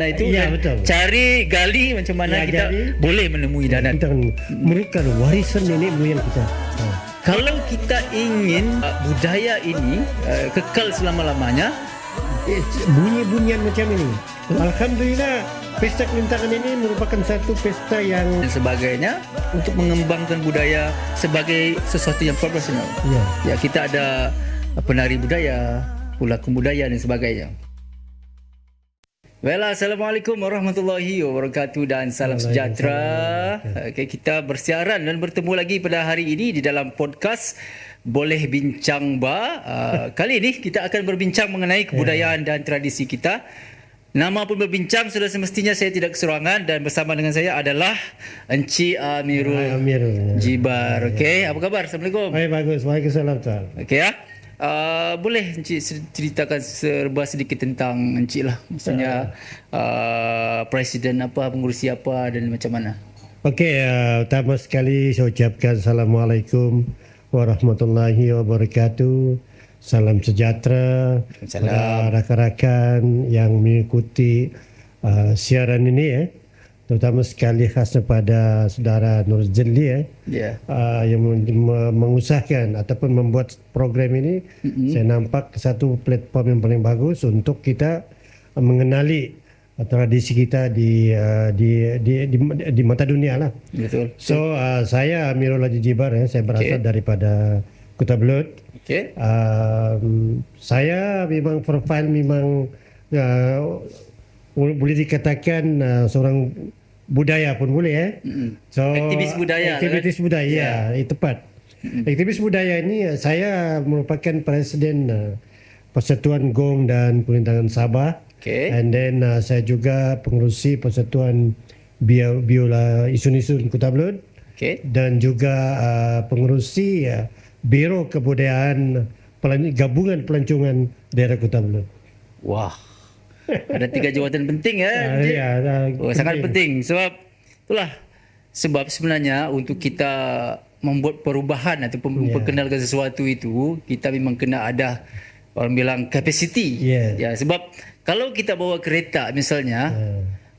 Nah itu Ya, dan betul. cari gali macam mana Ya, kita gali. boleh menemui dadan. Kita merupakan warisan nenek moyang kita. Kalau kita ingin budaya ini kekal selama-lamanya, Bunyi-bunyian macam ini. Alhamdulillah, pesta kulintangan ini merupakan satu pesta yang dan sebagainya untuk mengembangkan budaya sebagai sesuatu yang profesional. ya, Ya, kita ada penari budaya, pelakon budaya dan sebagainya. Well, Assalamualaikum warahmatullahi wabarakatuh dan salam sejahtera. Okay, kita bersiaran dan bertemu lagi pada hari ini di dalam podcast Boleh Bincang Ba. Kali ini kita akan berbincang mengenai kebudayaan dan tradisi kita. Nama pun berbincang, sudah semestinya saya tidak keseruangan dan bersama dengan saya adalah Encik Amirul Amirul. Jibar. Okey, apa khabar? Assalamualaikum. Baik, bagus. Waalaikumsalam. Okey ya. Boleh Encik ceritakan serba sedikit tentang Encik lah. Maksudnya presiden apa, pengurusi apa dan macam mana? Okey, pertama sekali saya ucapkan Assalamualaikum warahmatullahi wabarakatuh. Salam sejahtera kepada rakan-rakan yang mengikuti siaran ini terutama sekali khas kepada saudara Nur Jeli yang mengusahakan ataupun membuat program ini. Saya nampak satu platform yang paling bagus untuk kita mengenali tradisi kita di mata dunia lah. Betul. So saya Amirul Haji Jibar, saya berasal daripada Kota Belud. Okey. Saya memang profil memang boleh dikatakan seorang budaya pun boleh So Aktivis budaya. aktivis budaya, tepat. Aktivis budaya ini saya merupakan presiden Persatuan Gong dan Kulintangan Sabah. Okey. And then saya juga pengerusi Persatuan Biola Isun-Isun Kota Belud. Okey. Dan juga pengerusi Biro Kebudayaan Gabungan Pelancongan Daerah Kota Belud. Wah. Ada 3 jawatan penting ya. Encik? Sangat penting sebab itulah sebab sebenarnya untuk kita membuat perubahan ataupun memperkenalkan sesuatu itu kita memang kena ada orang bilang capacity. Ya, sebab kalau kita bawa kereta misalnya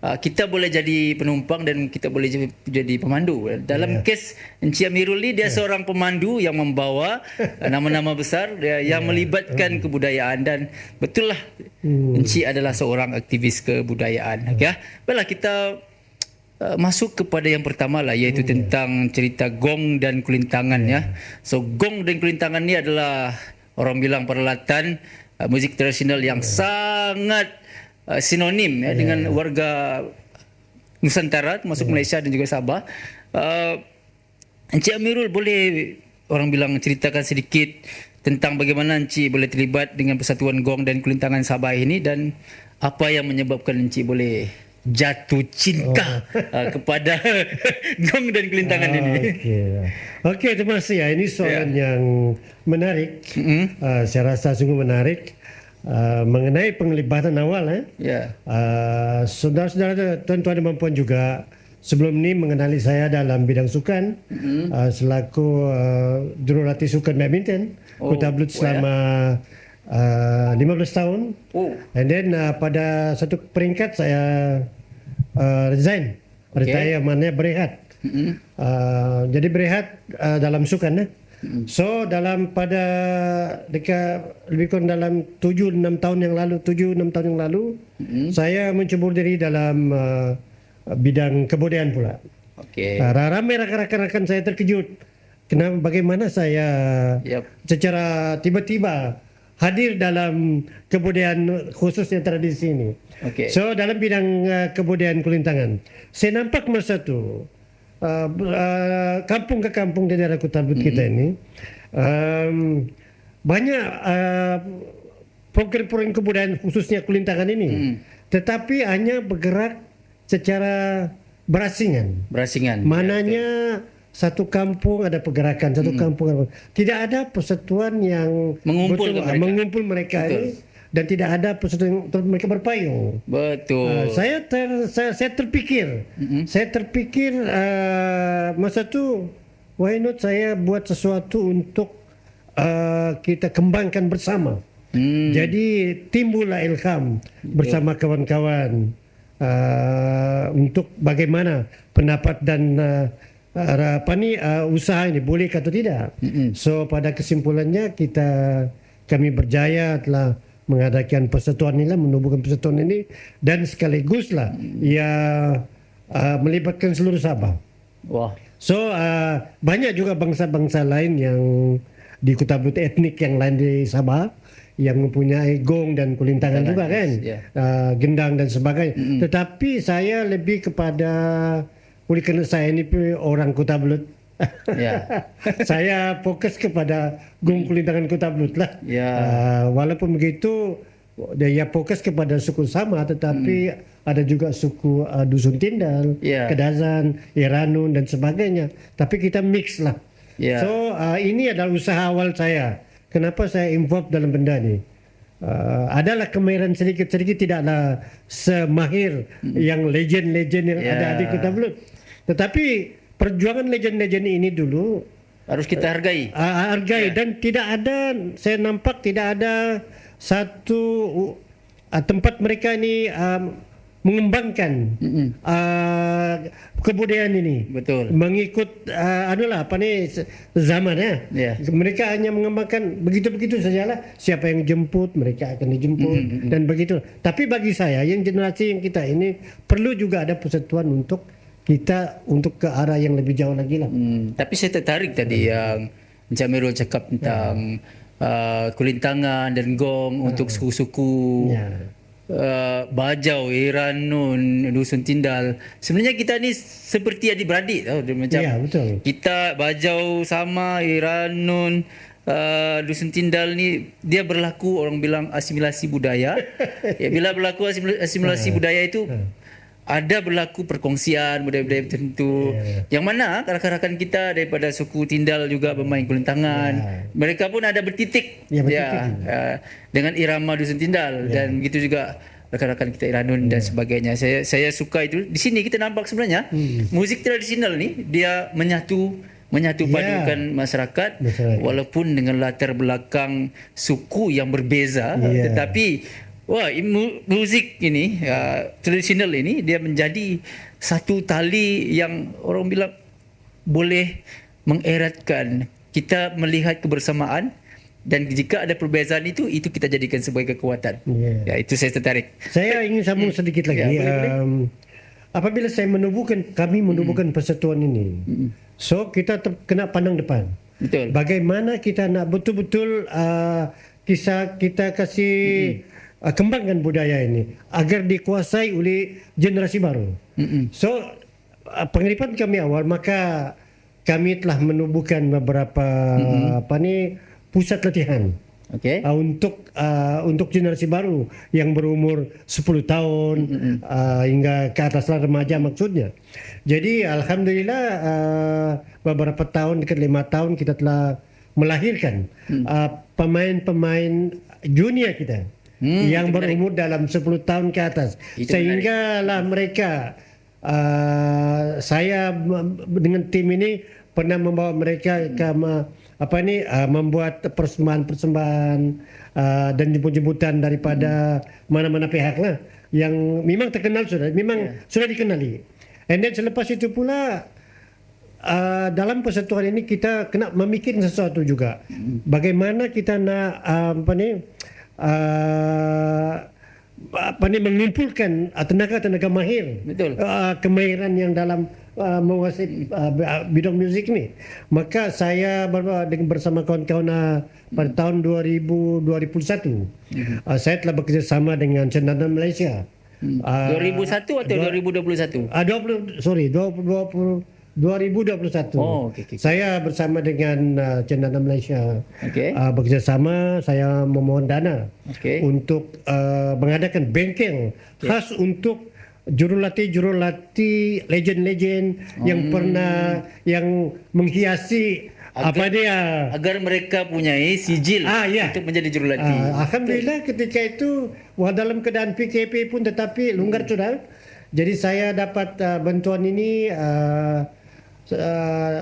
kita boleh jadi penumpang dan kita boleh jadi pemandu. Dalam kes Encik Amirul ni dia seorang pemandu yang membawa nama-nama besar yang melibatkan kebudayaan dan betul lah Encik adalah seorang aktivis kebudayaan. Okay, baiklah kita masuk kepada yang pertama lah, iaitu tentang cerita gong dan kulintangan ya. So gong dan kulintangan ni adalah orang bilang peralatan muzik tradisional yang sangat sinonim dengan warga Nusantara termasuk Malaysia dan juga Sabah. Encik Amirul boleh orang bilang ceritakan sedikit tentang bagaimana Encik boleh terlibat dengan Persatuan Gong dan Kulintangan Sabah ini dan apa yang menyebabkan Encik boleh jatuh cinta kepada gong dan kulintangan ini. Okey, terima kasih. Ini soalan yang menarik. Saya rasa sungguh menarik. Mengenai penglibatan awal saudara-saudara tuan-tuan dan puan juga sebelum ini mengenali saya dalam bidang sukan selaku jurulatih sukan badminton Kota Belud selama 15 tahun. And then pada satu peringkat saya resign, retire, maknanya berehat. Jadi berehat dalam sukan. So dalam pada dekat lebih kurang dalam 7-6 tahun yang lalu saya mencebur diri dalam bidang kebudayaan pula. Ramai rakan-rakan saya terkejut bagaimana saya secara tiba-tiba hadir dalam kebudayaan khususnya tradisi ini. So dalam bidang kebudayaan kulintangan saya nampak masa tu kampung ke kampung di daerah Kota Belud kita ini banyak program-program kebudayaan khususnya kulintangan ini, tetapi hanya bergerak secara berasingan. Mananya satu kampung ada pergerakan, satu kampung tidak ada persatuan yang mengumpul mereka ini. Dan tidak ada persatuan mereka berpayung. Betul. Saya terpikir, masa tu why not saya buat sesuatu untuk kita kembangkan bersama. Jadi timbullah ilham bersama kawan-kawan untuk bagaimana pendapat dan usaha ini boleh atau tidak. So pada kesimpulannya kami berjaya telah mengadakan persatuan ini, menubuhkan persatuan ini, dan sekaligus lah melibatkan seluruh Sabah. Wah. So banyak juga bangsa-bangsa lain yang di Kota Blut, etnik yang lain di Sabah yang mempunyai gong dan kulintangan juga kan, gendang dan sebagainya. Tetapi saya lebih kepada, oleh kerana saya ini orang Kota Blut, saya fokus kepada gong kulintangan Kota Blut lah. Walaupun begitu, dia fokus kepada suku Sama, tetapi ada juga suku Dusun Tindal, Kedazan, Iranun dan sebagainya. Tapi kita mix lah. So ini adalah usaha awal saya. Kenapa saya involve dalam benda ni? Adalah kemahiran sedikit-sedikit, tidaklah semahir yang legend-legend yang ada di Kota Blut. Tetapi perjuangan legend-legend ini dulu harus kita hargai. Dan tidak ada, saya nampak tidak ada satu tempat mereka ini mengembangkan kebudayaan ini. Betul. Mengikut zaman ya. Mereka hanya mengembangkan begitu-begitu sajalah. Siapa yang jemput, mereka akan dijemput dan begitu. Tapi bagi saya, yang generasi yang kita ini perlu juga ada persatuan untuk kita untuk ke arah yang lebih jauh lagi lah. Tapi saya tertarik tadi yang Encik Amirul cakap tentang kulintangan dan gong untuk suku-suku. Bajau, Iranun, Dusun Tindal. Sebenarnya kita ni seperti adik-beradik tau. Macam betul. Kita Bajau sama, Iranun, Dusun Tindal ni dia berlaku, orang bilang asimilasi budaya. Bila berlaku asimilasi budaya itu ada berlaku perkongsian budaya-budaya tertentu. Yang mana rakan-rakan kita daripada suku Tindal juga bermain kulintangan. Mereka pun ada bertitik dengan irama Dusun Tindal dan begitu juga rakan-rakan kita Iranun dan sebagainya. Saya suka itu. Di sini kita nampak sebenarnya muzik tradisional ni dia menyatu padukan masyarakat walaupun dengan latar belakang suku yang berbeza, tetapi muzik ini tradisional ini dia menjadi satu tali yang orang bilang boleh mengeratkan kita melihat kebersamaan, dan jika ada perbezaan itu kita jadikan sebagai kekuatan. Itu saya tertarik. Saya ingin sambung sedikit lagi. Apabila kami menubuhkan persatuan ini, so kita kena pandang depan. Betul. Bagaimana kita nak betul-betul kita kasih kembangkan budaya ini agar dikuasai oleh generasi baru. So pengiripan kami awal, maka kami telah menubuhkan beberapa pusat latihan untuk generasi baru yang berumur 10 tahun hingga ke atas remaja maksudnya. Jadi alhamdulillah beberapa tahun, dekat 5 tahun kita telah melahirkan pemain-pemain junior kita yang berumur dalam 10 tahun ke atas. Sehinggalah mereka, saya dengan tim ini pernah membawa mereka ke membuat persembahan-persembahan dan jemput-jemputan daripada mana-mana pihak lah yang memang terkenal sudah dikenali. And then selepas itu pula dalam persatuan ini kita kena memikirkan sesuatu juga. Bagaimana kita nak mengumpulkan tenaga-tenaga mahir. Betul. Kemahiran yang dalam menguasai bidang muzik ni. Maka saya bersama kawan-kawan pada tahun 2021 saya telah bekerjasama dengan Cendana Malaysia. 2001 atau 2021? 2021. Okay. Saya bersama dengan Cendana Malaysia bekerjasama. Saya memohon dana untuk mengadakan bengkel khas untuk jurulatih legend-legend yang pernah yang menghiasi agar mereka punya sijil untuk menjadi jurulatih. Alhamdulillah ketika itu dalam keadaan PKP pun tetapi longgar sudah. Jadi saya dapat bantuan ini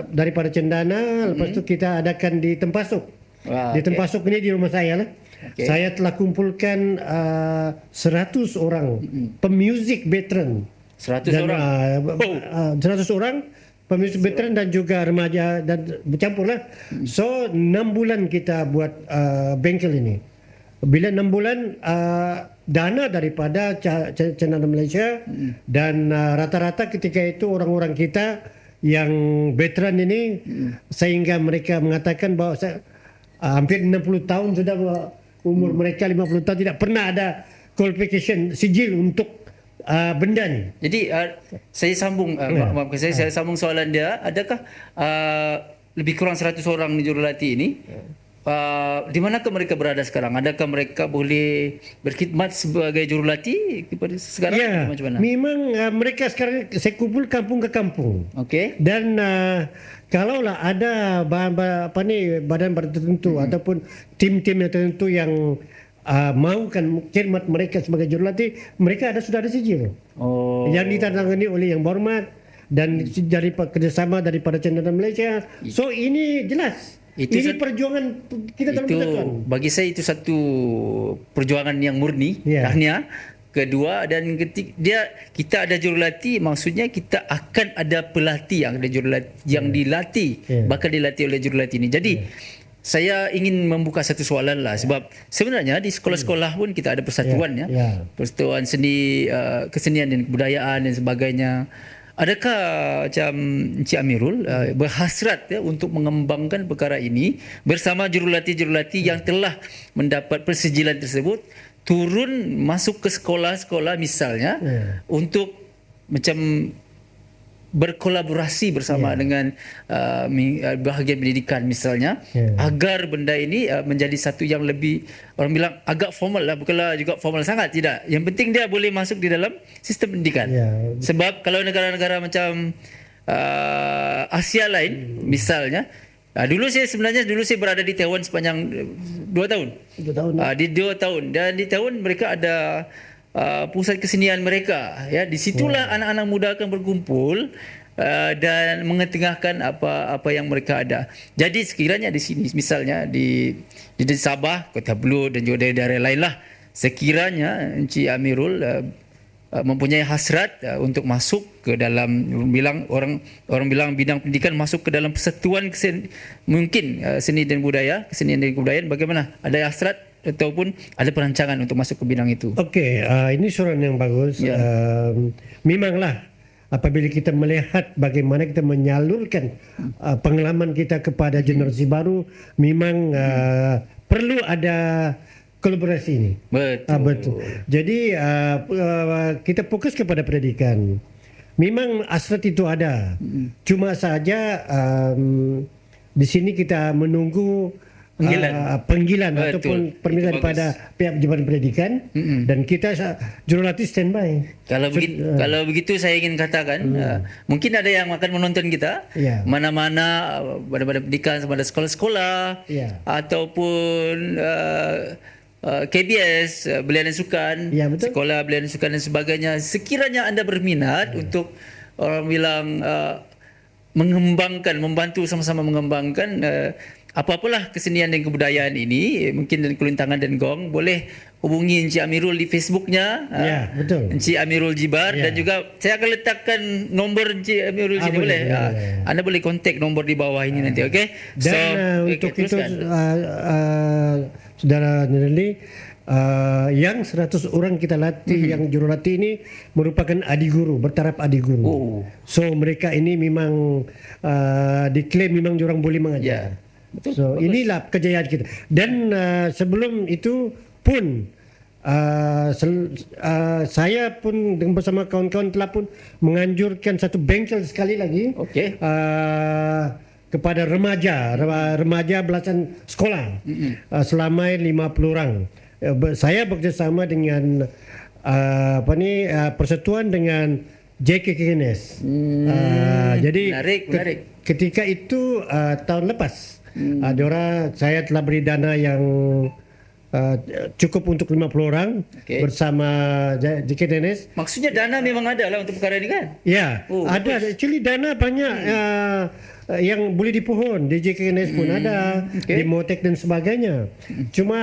daripada Cendana. Lepas tu kita adakan di Tempasuk. Di Tempasuk ini di rumah saya lah. saya telah kumpulkan 100 orang pemuzik veteran. 100 orang. 100 orang pemuzik veteran dan juga remaja dan bercampur lah. So 6 bulan kita buat bengkel ini. Bila 6 bulan dana daripada Cenderamata Malaysia dan rata-rata ketika itu orang-orang kita yang veteran ini sehingga mereka mengatakan bahawa hampir 60 tahun sudah umur mereka 50 tahun tidak pernah ada qualification sijil untuk benda ni. Jadi saya sambung saya sambung soalan dia, adakah lebih kurang 100 orang jurulatih ini di manakah mereka berada sekarang? Adakah mereka boleh berkhidmat sebagai jurulatih sekarang? Ya, macam mana? memang mereka sekarang saya kumpul kampung ke kampung. Okey. Dan kalaulah ada badan-badan tertentu ataupun tim-tim yang tertentu yang mahukan khidmat mereka sebagai jurulatih, mereka sudah ada sijil. Yang ditandatangani oleh Yang Berhormat dan dari kerjasama daripada Cenderamata Malaysia. So ini jelas. Ini perjuangan kita dalam persatuan. Bagi saya itu satu perjuangan yang murni, tahniah. Kedua dan kita ada jurulatih, maksudnya kita akan ada pelatih yang ada jurulatih yang dilatih, bakal dilatih oleh jurulatih ini. Jadi saya ingin membuka satu soalan lah, sebab sebenarnya di sekolah-sekolah pun kita ada persatuan persatuan seni, kesenian dan kebudayaan dan sebagainya. Adakah macam Encik Amirul berhasrat untuk mengembangkan perkara ini bersama jurulatih-jurulatih yang telah mendapat persijilan tersebut turun masuk ke sekolah-sekolah misalnya untuk macam berkolaborasi bersama dengan bahagian pendidikan misalnya agar benda ini menjadi satu yang lebih, orang bilang agak formal lah, bukanlah juga formal sangat, tidak, yang penting dia boleh masuk di dalam sistem pendidikan. Sebab kalau negara-negara macam Asia lain misalnya, dulu saya berada di Taiwan sepanjang 2 tahun. 2 tahun. Di 2 tahun, dan di Taiwan mereka ada pusat kesenian mereka, di situlah anak-anak muda akan berkumpul dan mengetengahkan apa yang mereka ada. Jadi sekiranya di sini misalnya di Sabah, Kota Belud dan juga daerah-daerah lainlah, sekiranya Encik Amirul mempunyai hasrat untuk masuk ke dalam, orang bilang bidang pendidikan, masuk ke dalam persatuan seni dan budaya, kesenian dan kebudayaan, bagaimana? Ada hasrat ataupun ada perancangan untuk masuk ke bidang itu? Okey, ini soalan yang bagus. Memanglah apabila kita melihat bagaimana kita menyalurkan pengalaman kita kepada generasi baru, memang perlu ada kolaborasi ini. Betul. Jadi kita fokus kepada pendidikan. Memang hasrat itu ada. Cuma saja di sini kita menunggu panggilan ataupun permintaan daripada pihak Jabatan Pendidikan, dan kita jurulatih standby. Kalau begitu saya ingin katakan mungkin ada yang akan menonton kita, mana-mana badan-badan pendidikan sama ada sekolah-sekolah ataupun KBS, Belia dan Sukan, sekolah Belia dan Sukan dan sebagainya. Sekiranya anda berminat untuk, orang bilang, membantu sama-sama mengembangkan apa-apalah kesenian dan kebudayaan ini, mungkin dari Kulintangan dan Gong, boleh hubungi Encik Amirul di Facebooknya, Encik Amirul Jibar, dan juga saya akan letakkan nombor Encik Amirul sini, boleh. Anda boleh kontak nombor di bawah ini nanti, okey? Dan untuk itu Saudara Nirli, yang 100 orang kita latih, yang jurulatih ini merupakan adiguru, bertaraf adiguru. So mereka ini memang diklaim memang diorang boleh mengajar. Betul, so bagus. Inilah kejayaan kita. Dan sebelum itu pun saya pun bersama kawan-kawan telah pun menganjurkan satu bengkel sekali lagi kepada remaja belasan sekolah selama 50 orang. Saya bekerjasama dengan persatuan dengan JKKNS. Jadi menarik. Ketika itu tahun lepas, saya telah beri dana yang cukup untuk 50 orang bersama JKNS. Maksudnya dana memang ada lah untuk perkara ini kan? Ya, ada. Actually dana banyak yang boleh dipohon. Di JKNS pun ada, di Motek dan sebagainya. Cuma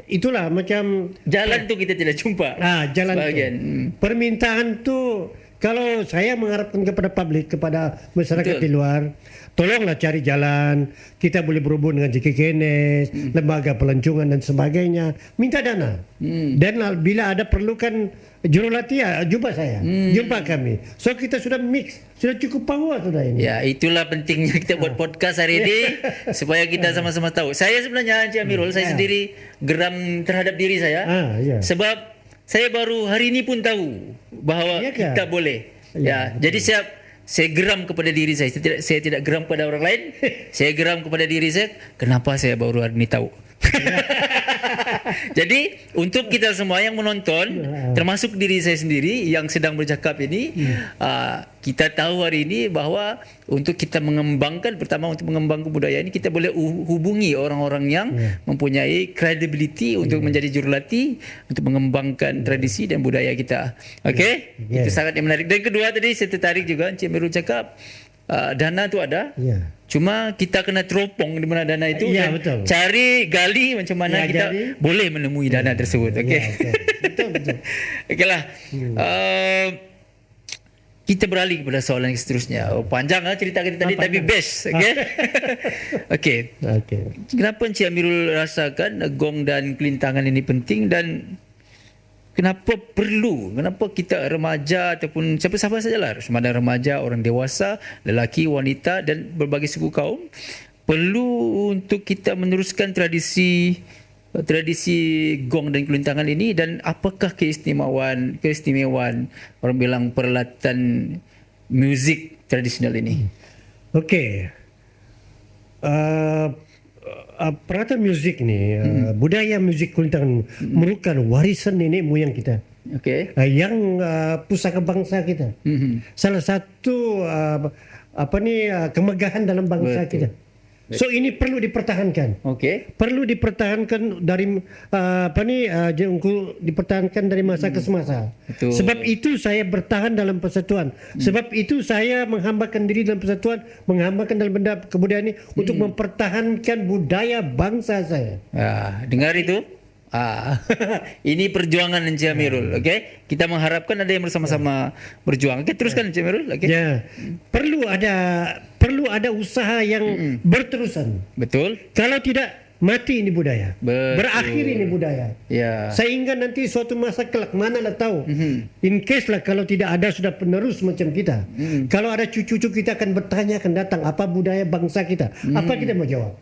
itulah macam jalan tu kita tidak jumpa. Jalan sebagian. Permintaan tu kalau saya mengharapkan kepada publik, kepada masyarakat di luar, tolonglah cari jalan. Kita boleh berhubung dengan JKNS, lembaga pelancongan dan sebagainya. Minta dana. Dan bila ada perlukan jurulatih, jumpa saya. Jumpa kami. So kita sudah mix. Sudah cukup power sudah ini. Ya, itulah pentingnya kita buat podcast hari ini. Supaya kita sama-sama tahu. Saya sebenarnya Encik Amirul, saya sendiri geram terhadap diri saya. Sebab saya baru hari ini pun tahu bahawa kita boleh. Jadi saya geram kepada diri saya. Saya tidak geram kepada orang lain. Saya geram kepada diri saya. Kenapa saya baru hari ini tahu? Jadi untuk kita semua yang menonton, termasuk diri saya sendiri yang sedang bercakap ini, kita tahu hari ini bahawa untuk kita mengembangkan, pertama untuk mengembangkan budaya ini, kita boleh hubungi orang-orang yang mempunyai credibility untuk menjadi jurulatih untuk mengembangkan tradisi dan budaya kita. Okey? Itu sangat menarik. Dan kedua tadi saya tertarik juga Encik Amirul cakap, dana tu ada. Cuma kita kena teropong di mana dana itu dan cari gali macam mana kita boleh menemui dana tersebut. Okey. Betul. Okeylah. Kita beralih kepada soalan yang seterusnya. Panjang cerita kita tadi tapi best. Okey. Okey. Kenapa Encik Amirul rasakan gong dan kelintangan ini penting dan kenapa kita remaja ataupun siapa-siapa sajalah, sama ada remaja, orang dewasa, lelaki, wanita dan berbagai suku kaum perlu untuk kita meneruskan tradisi gong dan kelintangan ini, dan apakah keistimewaan orang bilang peralatan muzik tradisional ini? Okey. Peralatan muzik ni, budaya muzik kulintangan merupakan warisan nenek moyang kita. Yang pusaka bangsa kita. Salah satu kemegahan dalam bangsa kita. So ini perlu dipertahankan. Perlu dipertahankan dari dipertahankan dari masa ke semasa. Sebab itu saya bertahan dalam persatuan. Sebab itu saya menghambakan diri dalam persatuan, menghambakan dalam benda kebudayaan ini untuk mempertahankan budaya bangsa saya. Dengar itu? Ini perjuangan Encik Amirul. Kita mengharapkan ada yang bersama-sama berjuang. Teruskan Encik Amirul. Perlu ada usaha yang berterusan. Betul. Kalau tidak, mati ini budaya. Berakhir ini budaya. Sehingga nanti suatu masa kelak, mana nak tahu. In case lah kalau tidak ada sudah penerus macam kita. Kalau ada cucu-cucu kita akan bertanya, akan datang apa budaya bangsa kita. Apa kita mau jawab?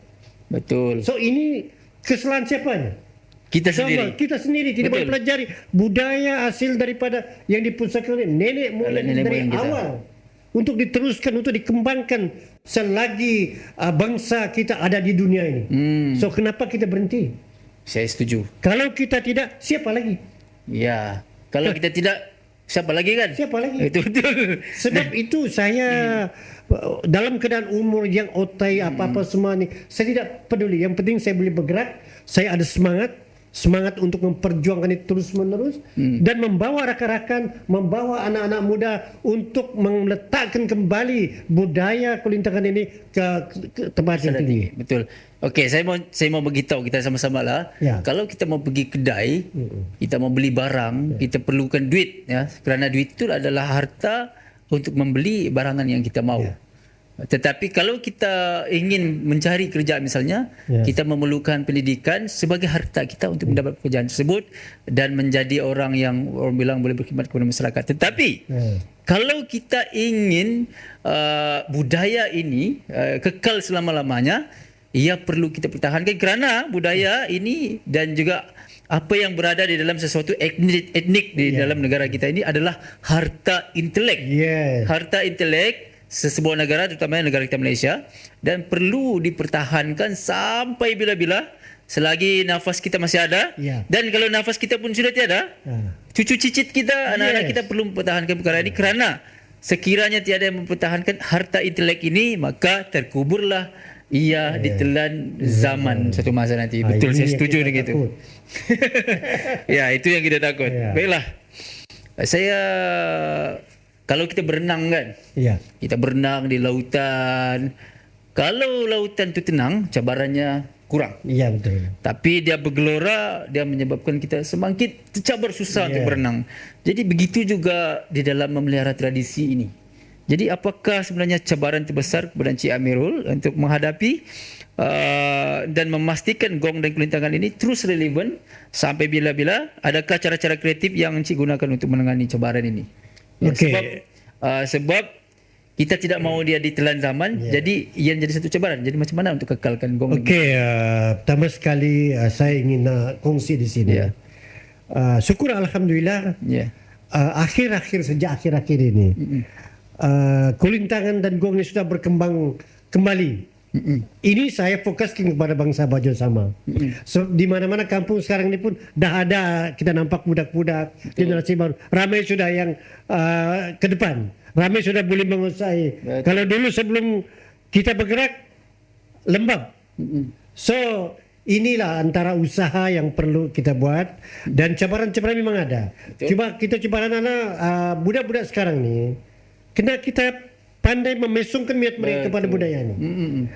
Betul. So ini kesalahan siapanya? Kita sendiri tidak boleh pelajari budaya hasil daripada yang dipusatkan nenek moyang dari awal untuk diteruskan, untuk dikembangkan selagi bangsa kita ada di dunia ini. So kenapa kita berhenti? Saya setuju. Kalau kita tidak, siapa lagi? Kalau kita tidak, siapa lagi kan? Siapa lagi? Itu betul. Sebab itu saya dalam keadaan umur yang otai apa-apa semua ni, saya tidak peduli. Yang penting saya boleh bergerak, saya ada semangat untuk memperjuangkan itu terus menerus dan membawa rakan-rakan, membawa anak-anak muda untuk meletakkan kembali budaya kulintangan ini ke tempat yang tinggi. Betul. Okey, saya mau beritahu kita sama-sama lah. Kalau kita mau pergi kedai, kita mau beli barang, kita perlukan duit, kerana duit itu adalah harta untuk membeli barangan yang kita mahu. Tetapi kalau kita ingin mencari kerjaan misalnya, kita memerlukan pendidikan sebagai harta kita untuk mendapat pekerjaan tersebut dan menjadi orang yang orang bilang boleh berkhidmat kepada masyarakat. Tetapi kalau kita ingin budaya ini kekal selama-lamanya, ia perlu kita pertahankan kerana budaya ini dan juga apa yang berada di dalam sesuatu etnik di dalam negara kita ini adalah harta intelek. Harta intelek sesebuah negara, terutama negara kita Malaysia, dan perlu dipertahankan sampai bila-bila selagi nafas kita masih ada. Dan kalau nafas kita pun sudah tiada, cucu cicit kita, anak-anak kita perlu mempertahankan perkara ini kerana sekiranya tiada yang mempertahankan harta intelek ini, maka terkuburlah ia ditelan zaman satu masa nanti. Betul, saya setuju dengan itu. Ya, itu yang kita takut. Baiklah. Saya, kalau kita berenang kan, kita berenang di lautan. Kalau lautan itu tenang, cabarannya kurang. Iya, betul. Tapi dia bergelora, dia menyebabkan kita semakin tercabar susah untuk berenang. Jadi begitu juga di dalam memelihara tradisi ini. Jadi apakah sebenarnya cabaran terbesar kepada Encik Amirul untuk menghadapi dan memastikan gong dan kulintangan ini terus relevan sampai bila-bila? Adakah cara-cara kreatif yang Encik gunakan untuk menangani cabaran ini? Sebab kita tidak mahu dia ditelan zaman, jadi ia menjadi satu cabaran. Jadi macam mana untuk kekalkan gong? Pertama sekali saya ingin nak kongsi di sini. Syukur Alhamdulillah, sejak akhir-akhir ini, kulintangan dan gong ini sudah berkembang kembali. Ini saya fokuskan kepada bangsa Bajo sama. So, di mana-mana kampung sekarang ini pun dah ada, kita nampak budak-budak generasi baru. Ramai sudah yang ke depan. Ramai sudah boleh menguasai. Kalau dulu sebelum kita bergerak, lembab. So, inilah antara usaha yang perlu kita buat. Dan cabaran-cabaran memang ada. Cuma kita cabaran anak budak-budak sekarang ni, kena kita pandai memesongkan minat mereka kepada budaya ini.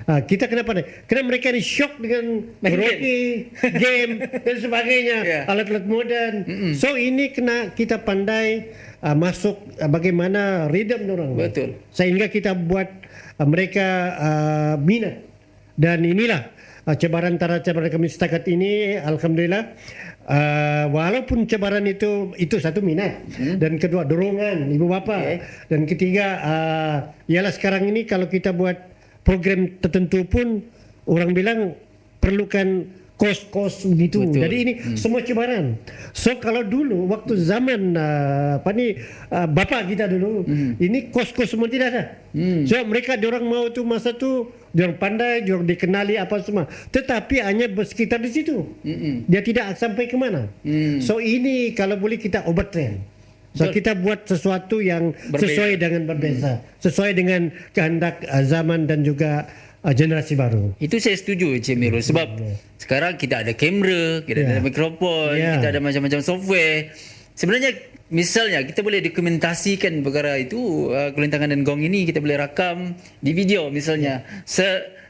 Kita kena pandai. Kerana mereka ni syok dengan rocky, game dan sebagainya, alat-alat moden. So ini kena kita pandai masuk bagaimana rhythm orang. Betul. Sehingga kita buat mereka minat. Dan inilah cabaran kami setakat ini, Alhamdulillah. Walaupun cabaran itu satu minat, dan kedua dorongan ibu bapa, dan ketiga ialah sekarang ini kalau kita buat program tertentu pun orang bilang perlukan kos-kos begitu. Jadi ini semua cabaran. So kalau dulu waktu zaman bapa kita dulu, ini kos-kos semua tidak ada. So mereka diorang mau tu masa tu diorang pandai, diorang dikenali apa semua. Tetapi hanya bersekitar di situ. Dia tidak sampai ke mana. So ini kalau boleh kita ubah trend. So kita buat sesuatu yang sesuai dengan berbeza, sesuai dengan kehendak zaman dan juga generasi baru. Itu saya setuju Encik Amirul, sebab sekarang kita ada kamera, kita ada mikrofon, kita ada macam-macam software. Sebenarnya misalnya kita boleh dokumentasikan perkara itu, kulintangan dan gong ini kita boleh rakam di video misalnya.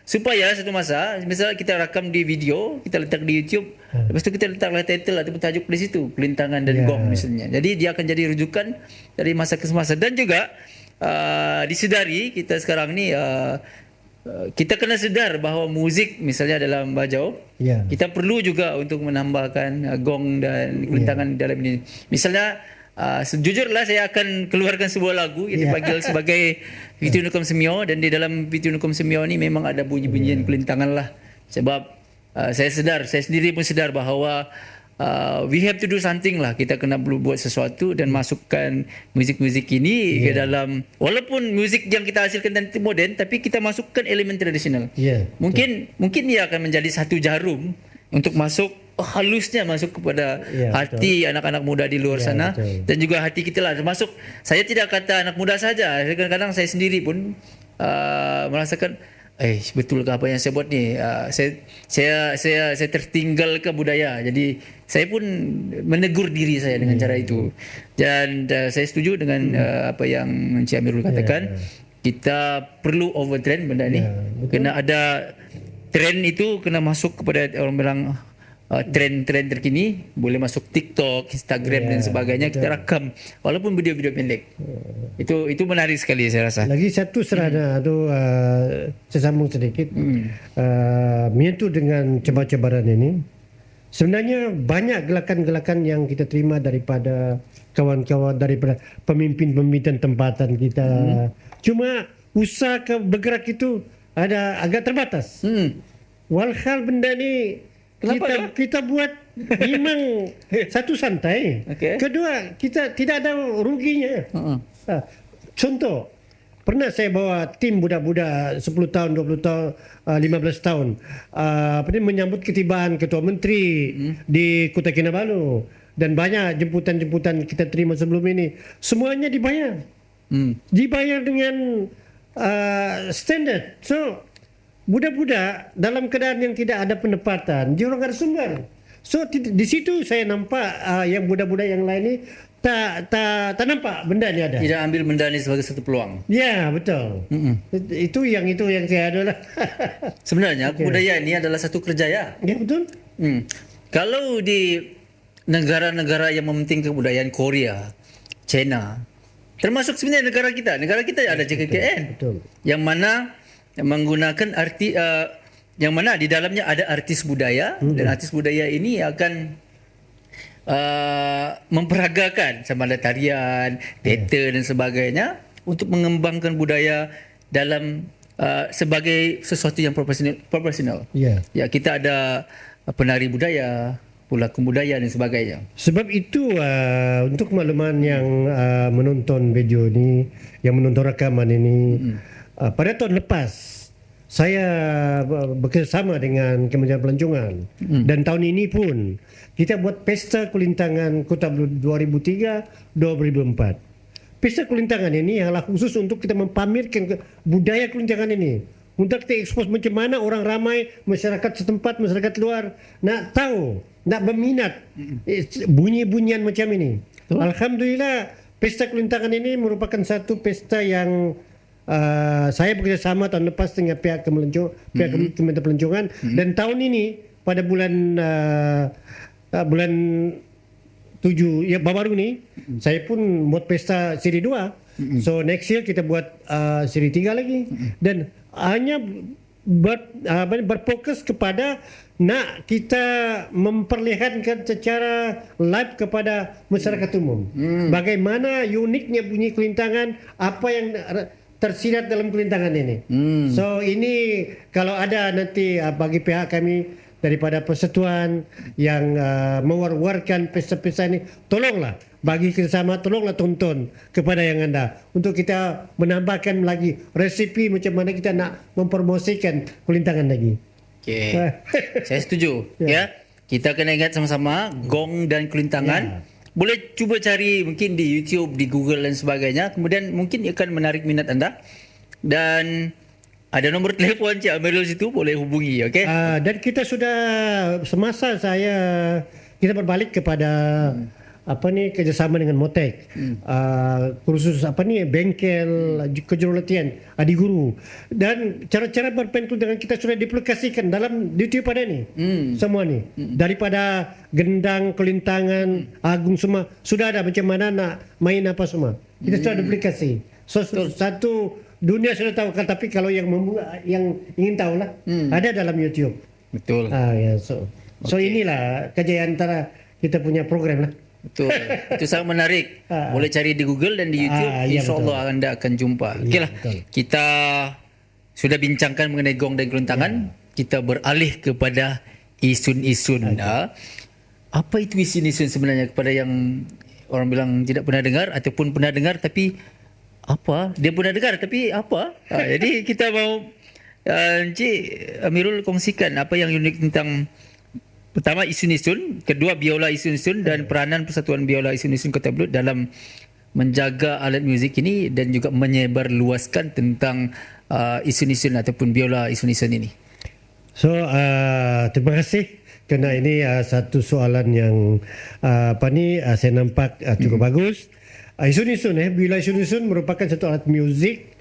Supaya satu masa misalnya kita rakam di video, kita letak di YouTube, lepas tu kita letaklah title ataupun tajuk di situ, kulintangan dan gong misalnya. Jadi dia akan jadi rujukan dari masa ke masa. Dan juga disedari kita sekarang ni kita kena sedar bahawa muzik misalnya dalam Bajau, kita perlu juga untuk menambahkan gong dan kulintangan dalam ini. Misalnya sejujurlah saya akan keluarkan sebuah lagu yang dipanggil sebagai Pitu Nukum Semio, dan di dalam Pitu Nukum Semio ni memang ada bunyi-bunyian kulintangan lah. Sebab saya sendiri pun sedar bahawa we have to do something lah. Kita kena perlu buat sesuatu dan masukkan muzik-muzik ini ke dalam, walaupun muzik yang kita hasilkan nanti moden, tapi kita masukkan elemen tradisional. Mungkin ia akan menjadi satu jarum untuk masuk halusnya masuk kepada hati anak-anak muda di luar sana, dan juga hati kita lah. Termasuk saya tidak kata anak muda saja, kadang-kadang saya sendiri pun merasakan betul ke apa yang saya buat ni? Saya tertinggal ke budaya. Jadi saya pun menegur diri saya dengan cara itu. Dan saya setuju dengan apa yang Encik Amirul katakan. Kita perlu overtrend benda ni. Kena ada trend itu, kena masuk kepada orang bilang trend-trend terkini, boleh masuk TikTok, Instagram dan sebagainya, kita rakam walaupun video-video pendek. Itu menarik sekali saya rasa. Lagi satu serana tu saya sambung sedikit. Menyentuh dengan cabaran ini. Sebenarnya banyak gerakan-gerakan yang kita terima daripada kawan-kawan, daripada pemimpin-pemimpin tempatan kita. Cuma usaha bergerak itu ada agak terbatas. Walhal benda ni kita buat memang satu santai. Kedua, kita tidak ada ruginya. Contoh, pernah saya bawa tim budak-budak 10 tahun, 20 tahun, 15 tahun menyambut ketibaan Ketua Menteri di Kota Kinabalu, dan banyak jemputan-jemputan kita terima sebelum ini. Semuanya dibayar. Dibayar dengan standard. So budak-budak dalam keadaan yang tidak ada pendapatan, dia orang ada sumber. So di situ saya nampak yang budak-budak yang lain ni tak nampak benda ni ada. Tidak ambil benda ni sebagai satu peluang. Ya, betul. Itu yang saya ada lah. Sebenarnya kebudayaan ini adalah satu kerjaya. Ya, betul. Kalau di negara-negara yang mementingkan kebudayaan, Korea, China, termasuk sebenarnya negara kita ada JKKN. Betul. Yang mana menggunakan yang mana di dalamnya ada artis budaya, dan artis budaya ini akan memperagakan sama ada tarian, teater dan sebagainya untuk mengembangkan budaya dalam sebagai sesuatu yang profesional. Ya. Ya, kita ada penari budaya, pelakon budaya dan sebagainya. Sebab itu untuk makluman yang menonton video ini, yang menonton rakaman ini, pada tahun lepas saya bekerjasama dengan Kementerian Pelancongan dan tahun ini pun kita buat Pesta Kulintangan Kota Belud 2003-2004. Pesta Kulintangan ini adalah khusus untuk kita mempamerkan budaya kulintangan ini. Untuk kita ekspos macam mana orang ramai, masyarakat setempat, masyarakat luar nak tahu, nak berminat bunyi-bunyian macam ini. Alhamdulillah, Pesta Kulintangan ini merupakan satu pesta yang saya bekerjasama tahun lepas dengan pihak Kementerian Pelancongan dan tahun ini pada bulan 7 ya baru ni saya pun buat pesta siri 2. So next year kita buat siri 3 lagi dan hanya berfokus kepada nak kita memperlihatkan secara live kepada masyarakat umum bagaimana uniknya bunyi kulintangan, apa yang tersirat dalam kulintangan ini. So ini kalau ada nanti bagi pihak kami daripada persatuan yang mewar-warkan pesta-pesta ini, tolonglah bagi kerjasama, tolonglah tonton kepada yang anda untuk kita menambahkan lagi resipi macam mana kita nak mempromosikan kulintangan lagi. Okey. Saya setuju. Ya. Kita kena ingat sama-sama gong dan kulintangan. Boleh cuba cari mungkin di YouTube, di Google dan sebagainya. Kemudian mungkin akan menarik minat anda. Dan ada nombor telefon Cik Amirul situ, boleh hubungi, okey? Dan kita sudah semasa kita berbalik kepada kerjasama dengan Motek, kursus bengkel kejurulatian adik guru dan cara-cara bermain kulintangan kita sudah diplikasikan dalam YouTube pada ni semua ni daripada gendang, kulintangan, agung semua sudah ada macam mana nak main apa semua kita sudah duplikasi. So satu dunia sudah tahu kan, tapi kalau yang ingin tahu lah ada dalam YouTube. Betul. So inilah kejayaan antara kita punya program lah. Betul. Itu sangat menarik. Boleh cari di Google dan di YouTube. InsyaAllah anda akan jumpa. Okeylah. Kita sudah bincangkan mengenai gong dan kulintangan. Kita beralih kepada isun-isun. Apa itu isun-isun sebenarnya kepada yang orang bilang tidak pernah dengar ataupun pernah dengar tapi apa? Dia pernah dengar tapi apa? Jadi kita mau Encik Amirul kongsikan apa yang unik tentang pertama isun-isun, kedua biola isun-isun dan peranan Persatuan Biola Isun-isun Kota Belud dalam menjaga alat muzik ini dan juga menyebarluaskan tentang isun-isun ataupun biola isun-isun ini. So terima kasih kerana ini satu soalan yang saya nampak cukup bagus. Isun-isun biola isun-isun merupakan satu alat muzik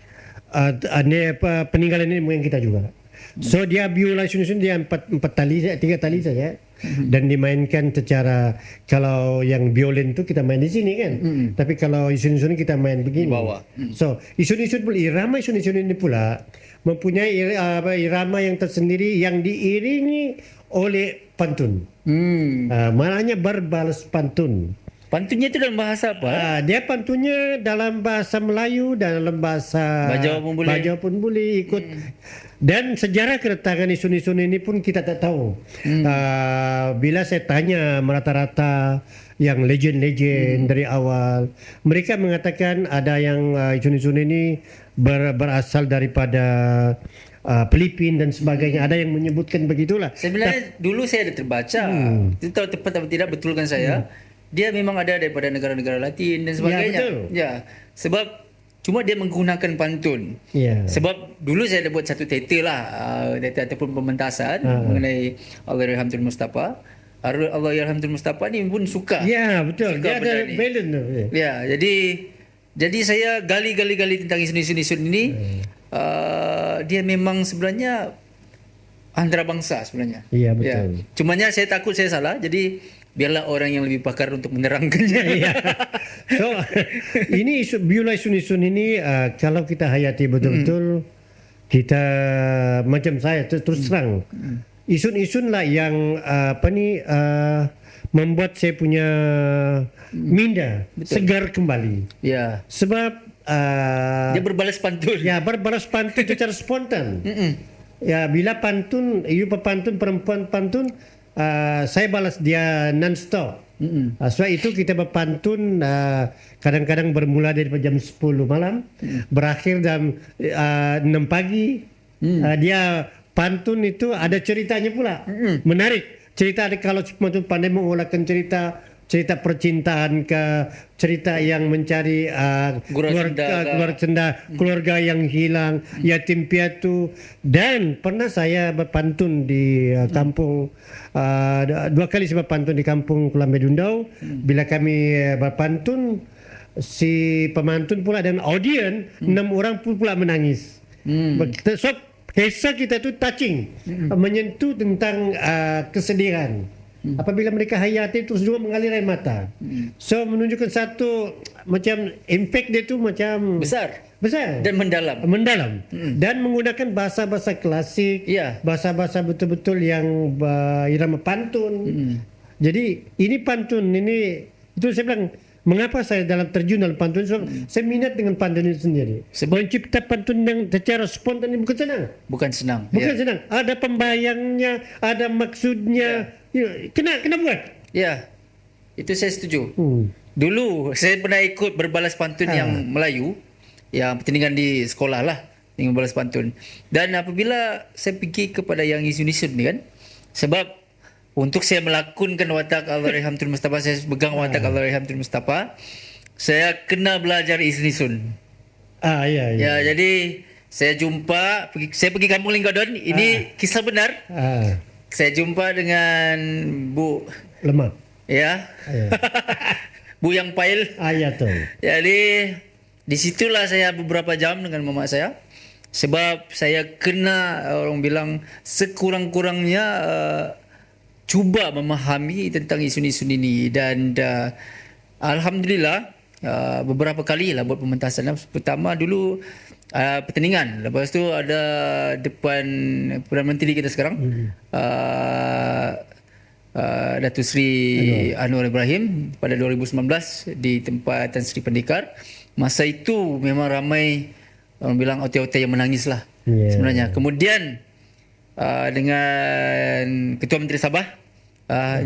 peninggalan ini mungkin kita juga. So dia biola isun-isun dia 3 tali saja dan dimainkan secara, kalau yang violin tu kita main di sini kan, tapi kalau isun-isun kita main begini. Bawah. So isun-isun pula, irama isun-isun ini pula mempunyai irama yang tersendiri yang diiringi oleh pantun. Maknanya berbalas pantun. Pantunnya itu dalam bahasa apa? Dia pantunnya dalam bahasa Melayu dan dalam bahasa Bajau pun boleh ikut. Dan sejarah kedatangan isun-isun ini pun kita tak tahu. Bila saya tanya rata-rata yang legend-legend dari awal, mereka mengatakan ada yang isun-isun ini berasal daripada Filipin dan sebagainya. Ada yang menyebutkan begitulah. Sebenarnya dulu saya ada terbaca. Tidak tahu tepat atau tidak, betulkan saya. Dia memang ada daripada negara-negara Latin dan sebagainya. Ya, betul. Ya, sebab Cuma dia menggunakan pantun. Ya. Sebab dulu saya ada buat satu teater lah, teater ataupun pementasan mengenai Allahyarham Tun Mustafa. Allahyarham Tun Mustafa ni pun suka. Ya, betul. Suka Dia ada benda ni. balance tu. Ya, jadi saya gali tentang isun-isun ni. Dia memang sebenarnya antarabangsa sebenarnya. Ya, betul. Cumanya saya takut saya salah. Jadi biarlah orang yang lebih pakar untuk menerangkannya. Ya. So, ini biola isun-isun ini kalau kita hayati betul-betul, kita macam saya terus terang. Isun-isun lah yang membuat saya punya minda segar kembali. Ya. Sebab Dia berbalas pantun. ya berbalas pantun secara spontan. Ya, bila pantun, you pantun, perempuan pantun, saya balas dia non-stop. Sebab itu kita berpantun kadang-kadang bermula dari jam 10 malam, berakhir jam 6 pagi. Dia pantun itu ada ceritanya pula. Menarik. Cerita ada kalau pantun pandai mengolahkan cerita percintaan ke cerita yang mencari keluarga yang hilang, yatim piatu. Dan pernah saya berpantun di kampung, 2 kali saya berpantun di kampung Kuala Medundau. Bila kami berpantun, si pemantun pula dan audien 6 orang pula menangis. So, kisah kita tu touching, menyentuh tentang kesedihan. Apabila mereka hayati terus juga mengalir air mata. So menunjukkan satu macam impact dia tu macam besar dan mendalam. Dan menggunakan bahasa-bahasa klasik, bahasa-bahasa betul-betul yang irama pantun. Jadi ini pantun ini, itu saya bilang mengapa saya dalam terjun dalam pantun, sebab saya minat dengan pantun itu sendiri. Mencipta pantun yang secara spontan ini bukan senang. Senang. Ada pembayangnya, ada maksudnya. Kena buat. Ya, itu saya setuju. Dulu saya pernah ikut berbalas pantun yang Melayu, yang pertandingan di sekolah lah, dengan berbalas pantun. Dan apabila saya pergi kepada yang isun-isun ni kan, sebab untuk saya melakonkan watak Allahyarham Tun Mustafa, saya pegang watak Allahyarham Tun Mustafa, saya kena belajar isun-isun. Ya, jadi saya pergi kampung Linggadon. Ini kisah benar. Saya jumpa dengan Bu Lemak. Ya. Bu yang pail. Ya tu. Jadi di situlah saya beberapa jam dengan mama saya. Sebab saya kena, orang bilang sekurang-kurangnya cuba memahami tentang isun-isun ini. Dan alhamdulillah beberapa kali lah buat pementasan. Pertama dulu pertandingan, lepas tu ada depan Perdana Menteri kita sekarang, Datuk Seri Anwar Ibrahim pada 2019 di tempat Tan Sri Pendekar. Masa itu memang ramai orang bilang otai-otai yang menangis lah sebenarnya. Kemudian dengan Ketua Menteri Sabah,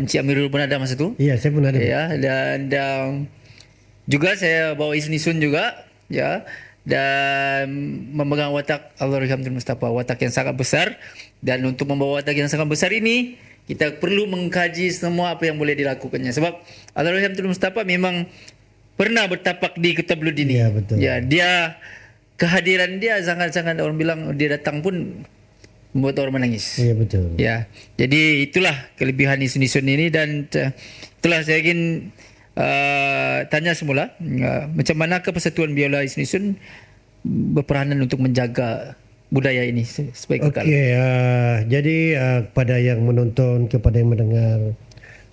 Encik Amirul pun ada masa tu. Ya, saya pun ada. Ya, dan juga saya bawa isun-isun juga, ya. Dan memegang watak Allahyarham Tun Mustafa, watak yang sangat besar. Dan untuk membawa watak yang sangat besar ini, kita perlu mengkaji semua apa yang boleh dilakukannya. Sebab Allahyarham Tun Mustafa memang pernah bertapak di Kota Belud ini. Ya, betul. Ya, kehadiran dia sangat-sangat, orang bilang dia datang pun membuat orang menangis. Ya, betul. Ya, jadi itulah kelebihan isun-isun ini. Dan itulah saya ingin tanya semula, macam manakah Persatuan Biola Isun-Isun berperanan untuk menjaga budaya ini supaya kekal? Jadi kepada yang menonton, kepada yang mendengar,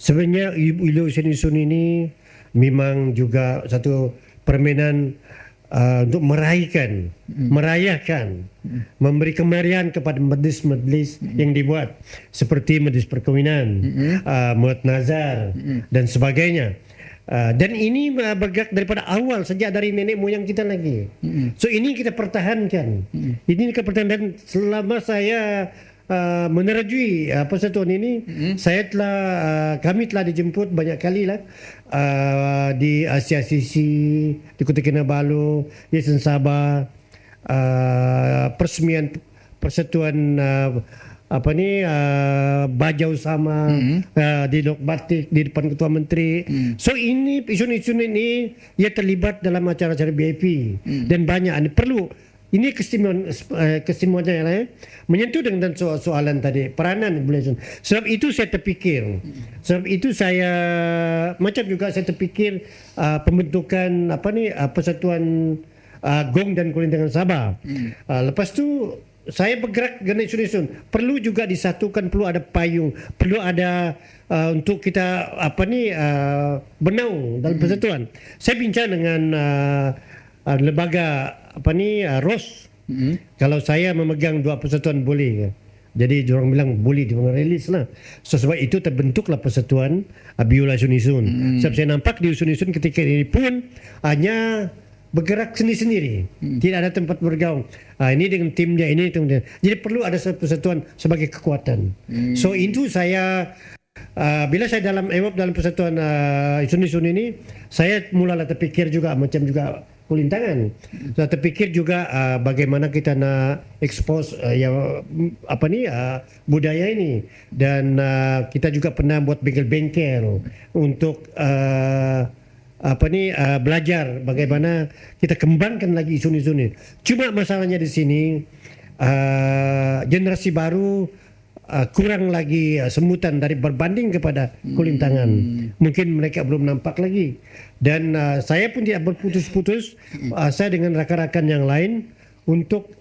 sebenarnya Biola Isun-Isun ini memang juga satu permainan untuk merayakan, memberi kemeriahan kepada majlis-majlis yang dibuat, seperti majlis perkahwinan, muat nazar dan sebagainya. Dan ini bergerak daripada awal, sejak dari nenek moyang kita lagi. So ini kita pertahankan. Ini kita pertahankan selama saya menerjui persatuan ini. Kami telah dijemput banyak kali lah di Asia Sisi, di Kota Kinabalu, Yayasan Sabah, peresmian persatuan bajau sama di dok batik di depan ketua menteri. So ini isu-isu ini ia terlibat dalam acara-acara VIP dan banyak ini perlu. Ini kesimpulannya ya, menyentuh dengan soalan tadi peranan boleh. Sebab itu saya terfikir, macam juga saya terfikir pembentukan persatuan Gong dan Kulintangan Sabah. Lepas tu saya bergerak dengan isu-isu. Perlu juga disatukan, perlu ada payung, perlu ada untuk kita bernaung dalam persatuan. Saya bincang dengan lembaga ROS. Kalau saya memegang 2 persatuan boleh ke? Jadi diorang bilang boleh rilis lah. So, sebab itu terbentuklah persatuan Biola Isun-Isun. Sebab saya nampak di Isun-Isun ketika ini pun hanya bergerak sendiri-sendiri. Tidak ada tempat bergaung. Ini dengan tim dia, ini tim dia. Jadi perlu ada persatuan sebagai kekuatan. So itu saya bila saya dalam persatuan Isun-Isun ini, saya mulalah terfikir juga macam juga Kulintangan. Saya terfikir juga bagaimana kita nak expose budaya ini, dan kita juga pernah buat bengkel-bengkel untuk belajar bagaimana kita kembangkan lagi isu-isu ini. Cuma masalahnya di sini generasi baru kurang lagi semutan dari berbanding kepada Kulintangan. Mungkin mereka belum nampak lagi. Dan saya pun tidak berputus-putus. Saya dengan rakan-rakan yang lain untuk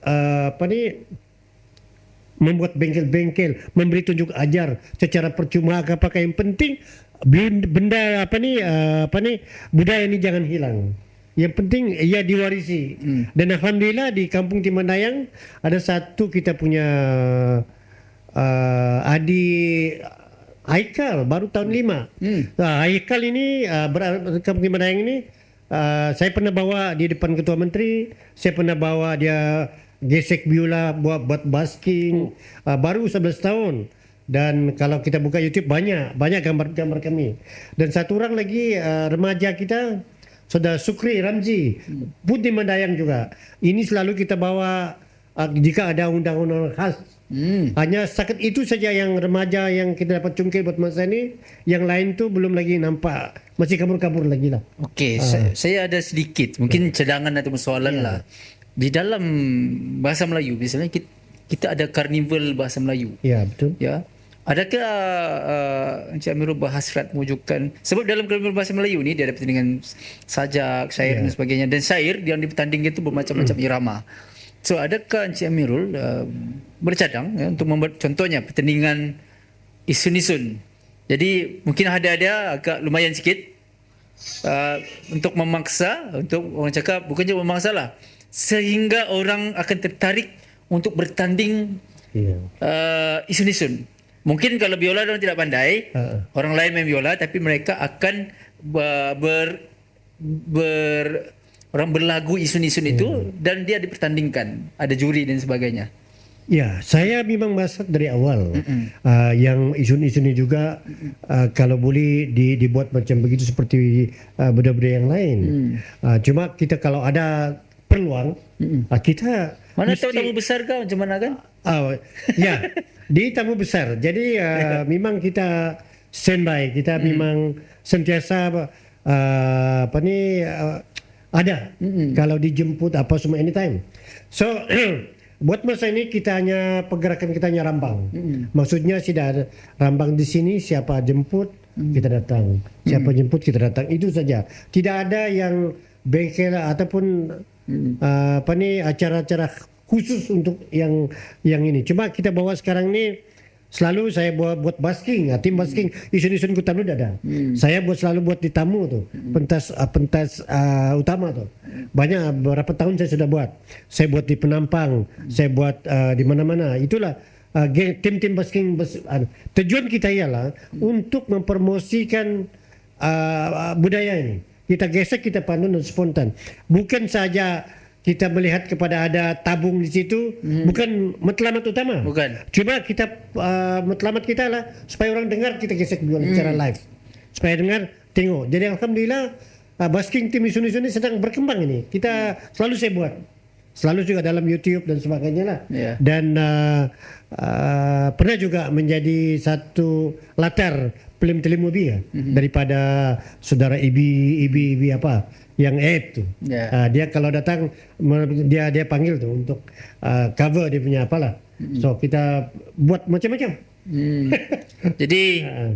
membuat bengkel-bengkel, memberi tunjuk ajar secara percuma. Apakah yang penting benda budaya ini jangan hilang. Yang penting ia diwarisi. Dan alhamdulillah di Kampung Timandayang ada satu kita punya Adi Haikal baru tahun 5. Haikal ini Kampung Timandayang ini saya pernah bawa di depan ketua menteri, saya pernah bawa dia gesek biola buat basking, baru 11 tahun. Dan kalau kita buka YouTube banyak gambar-gambar kami. Dan satu orang lagi remaja kita, Saudara Sukri Ramzi, pun Timandayang juga. Ini selalu kita bawa jika ada undang-undang khas. Hanya setakat itu saja yang remaja yang kita dapat cungkil buat masa ini. Yang lain tu belum lagi nampak, masih kabur-kabur lagi lah. Okey, saya ada sedikit mungkin cadangan atau soalan lah. Di dalam bahasa Melayu misalnya kita ada karnival bahasa Melayu. Ya, betul. Ya. Adakah Encik Amirul berhasrat mewujudkan, sebab dalam karnival bahasa Melayu ni dia ada pertandingan sajak, syair dan sebagainya, dan syair yang dipertandingkan itu bermacam-macam irama. So adakah Encik Amirul bercadang untuk membuat contohnya pertandingan isun-isun. Jadi mungkin ada agak lumayan sikit untuk memaksa, untuk orang cakap bukannya memaksa lah, sehingga orang akan tertarik untuk bertanding isun-isun. Mungkin kalau biola orang tidak pandai, orang lain main biola, tapi mereka akan orang berlagu isun-isun itu dan dia dipertandingkan, ada juri dan sebagainya. Ya, saya memang masak dari awal. Yang isun-isun ini juga kalau boleh dibuat macam begitu seperti budaya-budaya yang lain. Cuma kita kalau ada peluang, kita mana tahu tamu besar kau macam mana kan? Ya, di tamu besar. Jadi memang kita standby, kita memang sentiasa ada. Kalau dijemput apa semua anytime. So buat masa ini kita hanya pergerakan kita hanya rambang. Maksudnya tidak ada rambang di sini, siapa jemput kita datang. Siapa jemput kita datang. Itu saja. Tidak ada yang bengkel ataupun acara-acara khusus untuk yang ini. Cuma kita bawa sekarang ni selalu saya buat basking, tim basking isun-isun Kota Blut ada. Saya selalu buat di tamu tu, pentas utama tu. Banyak berapa tahun saya sudah buat. Saya buat di Penampang, saya buat di mana-mana. Itulah tim-tim basking. Tujuan kita ialah untuk mempromosikan budaya ini. Kita gesek, kita pandu dan spontan. Bukan saja kita melihat kepada ada tabung di situ, bukan matlamat utama. Bukan. Cuma kita matlamat kita lah supaya orang dengar kita gesek dua secara live. Supaya dengar, tengok. Jadi alhamdulillah basking tim isun-isun ini sedang berkembang ini. Kita selalu saya buat. selalu juga dalam YouTube dan sebagainya lah. Ya. Dan pernah juga menjadi satu latar film telemovie daripada saudara Ibi apa yang tu. Dia kalau datang dia panggil tu untuk cover dia punya apalah. So kita buat macam-macam. Jadi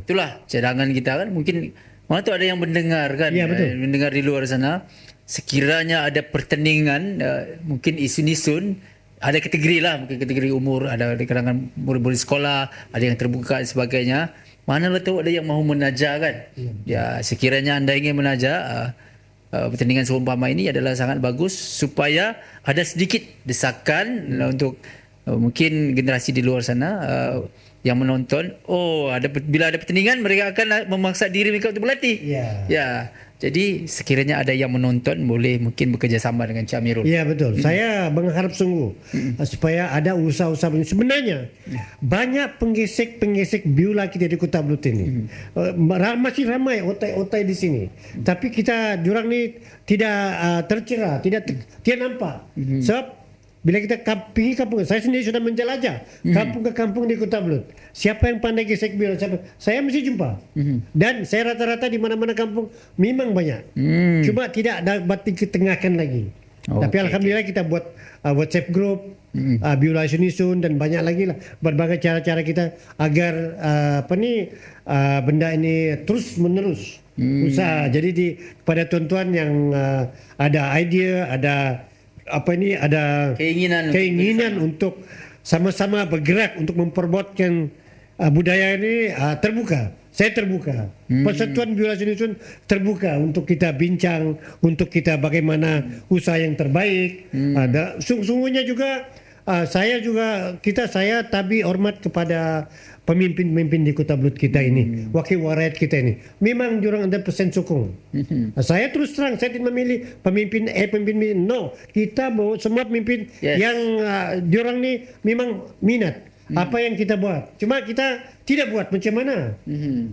itulah cadangan kita kan, mungkin mana tu ada yang mendengar kan, mendengar di luar sana, sekiranya ada pertandingan mungkin isun-isun, ada kategori lah, mungkin kategori umur, ada di kalangan murid-murid sekolah, ada yang terbuka dan sebagainya. Manalah tahu ada yang mahu menaja kan. Ya, sekiranya anda ingin menaja, pertandingan seumpama ini adalah sangat bagus supaya ada sedikit desakan untuk mungkin generasi di luar sana yang menonton, bila ada pertandingan mereka akan memaksa diri mereka untuk berlatih. Ya. Jadi sekiranya ada yang menonton, boleh mungkin bekerjasama dengan Cik Amirul. Ya, betul. Saya mengharap sungguh supaya ada usaha-usaha ini. Sebenarnya banyak penggesek biola kita di Kota Blut ini. Masih ramai otai-otai di sini. Tapi kita jurang ni tidak tercerah, tidak nampak. Sebab bila kita pergi kampung, saya sendiri sudah menjelajah kampung ke kampung di Kota Blut. Siapa yang pandai gesek biola, saya mesti jumpa. Dan saya rata-rata di mana-mana kampung memang banyak. Cuma tidak dapat diketengahkan lagi. Tapi alhamdulillah kita buat WhatsApp group, biola isun-isun dan banyak lagi lah berbagai cara-cara kita agar benda ini terus menerus usaha. Jadi kepada tuan-tuan yang ada idea, ada ada keinginan untuk sama-sama bergerak untuk memperbuatkan budaya ini, terbuka. Saya terbuka. Persatuan Biola Isun-isun terbuka untuk kita bincang, untuk kita bagaimana usaha yang terbaik. Sungguhnya juga saya tabi hormat kepada pemimpin-pemimpin di Kota Blut kita ini, wakil rakyat kita ini. Memang jurang 100% sokong. Saya terus terang, saya tidak memilih pemimpin pemimpin B. No, kita bawa semua pemimpin yang jurang ni memang minat apa yang kita buat. Cuma kita tidak buat macam mana.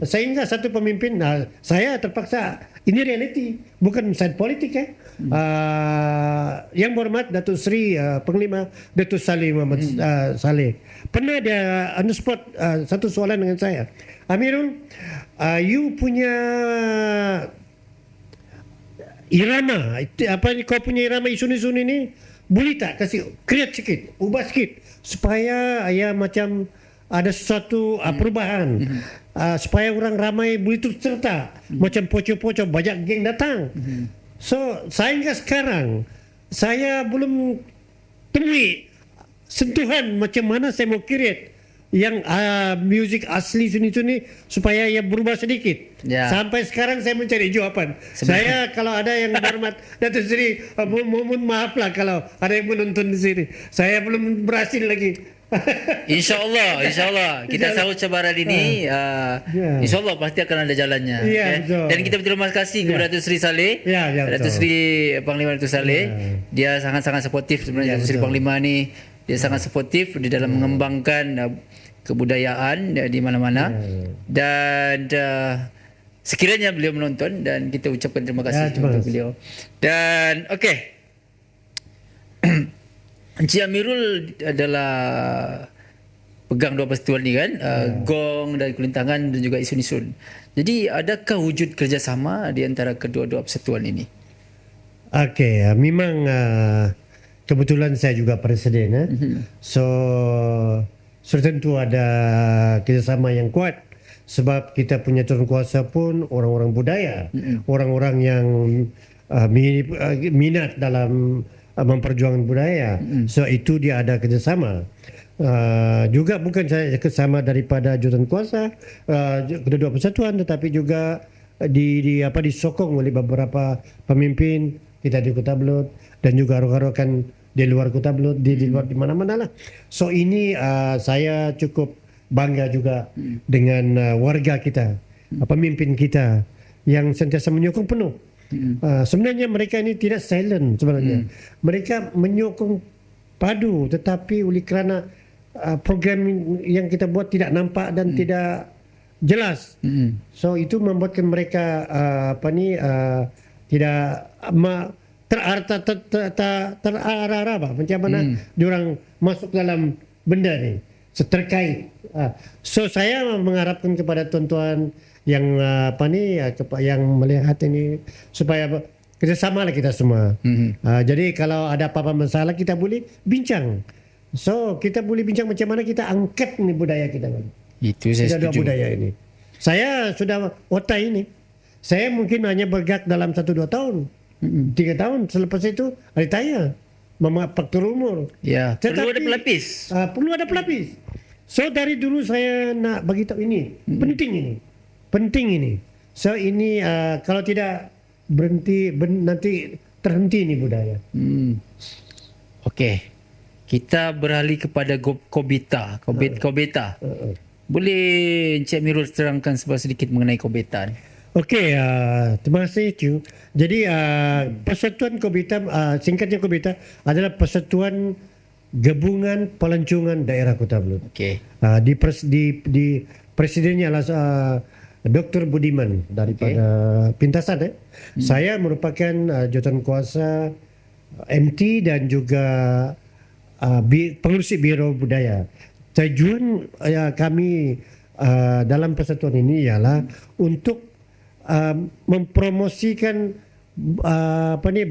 Sehingga satu pemimpin, saya terpaksa, ini reality, bukan side politik Yang berhormat Datuk Seri Panglima Datuk Saleh Muhammad Saleh pernah dia on the spot satu soalan dengan saya. Amirul, you punya irama, kau punya irama isun-isun ini boleh tak kasih create sikit, ubah sikit supaya macam ada sesuatu perubahan, supaya orang ramai boleh turut serta, macam poco-poco banyak geng datang. So sehingga sekarang saya belum temui sentuhan macam mana saya mau create yang muzik asli sini supaya ia berubah sedikit. Sampai sekarang saya mencari jawapan. Saya kalau ada yang hormat Datuk Seri, mohon maaflah kalau ada yang menonton di sini. Saya belum berhasil lagi. InsyaAllah kita sahut cabaran ini. InsyaAllah pasti akan ada jalannya. Dan kita berterima kasih kepada Datuk Seri Saleh, Datuk Seri Panglima Datuk Saleh. Dia sangat-sangat suportif sebenarnya. Datuk Seri Panglima ni dia sangat suportif di dalam mengembangkan kebudayaan di mana-mana. Dan sekiranya beliau menonton, dan kita ucapkan terima kasih kepada beliau. Dan Encik Amirul adalah pegang dua persatuan ni kan, Gong dan Kulintangan dan juga Isun-isun. Jadi adakah wujud kerjasama di antara kedua-dua persatuan ini? Memang kebetulan saya juga presiden. So tentu ada kerjasama yang kuat. Sebab kita punya turun kuasa pun orang-orang budaya, orang-orang yang minat dalam memperjuangkan budaya. So itu dia ada kerjasama. Juga bukan saja kerjasama daripada jawatan kuasa kedua-dua persatuan, tetapi juga disokong oleh beberapa pemimpin kita di Kota Blut dan juga rakan-rakan di luar Kota Blut, di luar di mana-mana lah. So ini saya cukup bangga juga dengan warga kita, pemimpin kita yang sentiasa menyokong penuh. Sebenarnya mereka ini tidak silent sebenarnya. Mereka menyokong padu, tetapi oleh kerana program yang kita buat tidak nampak dan tidak jelas. So itu membuatkan mereka tidak terarah Pak, macam mana diorang masuk dalam benda ni terkait. So saya mengharapkan kepada tuan-tuan yang yang melihat ini supaya kerjasama lah kita semua. Jadi kalau ada apa-apa masalah kita boleh bincang. So kita boleh bincang macam mana kita angkat ni budaya kita. Itu saya setuju. Budaya ini. Saya sudah otak ini. Saya mungkin hanya bergerak dalam 1-2 tahun. 3 tahun selepas itu retire, faktor umur. Ya, perlu ada pelapis. Perlu ada pelapis. So dari dulu saya nak bagi tahu ini, penting ini. So ini kalau tidak berhenti nanti terhenti ini budaya. Okey. Kita beralih kepada Kobita. Boleh Encik Amirul terangkan sedikit mengenai Kobita ni? Okey, terima kasih Cu. Jadi Persatuan Kobita, singkatnya Kobita adalah Persatuan Gabungan Pelancongan Daerah Kota Belud. Okey. Di presidennya adalah Dr. Budiman daripada Pintasan. Saya merupakan jawatankuasa MT dan juga pengurusi Biro Budaya. Tujuan kami dalam persatuan ini ialah untuk mempromosikan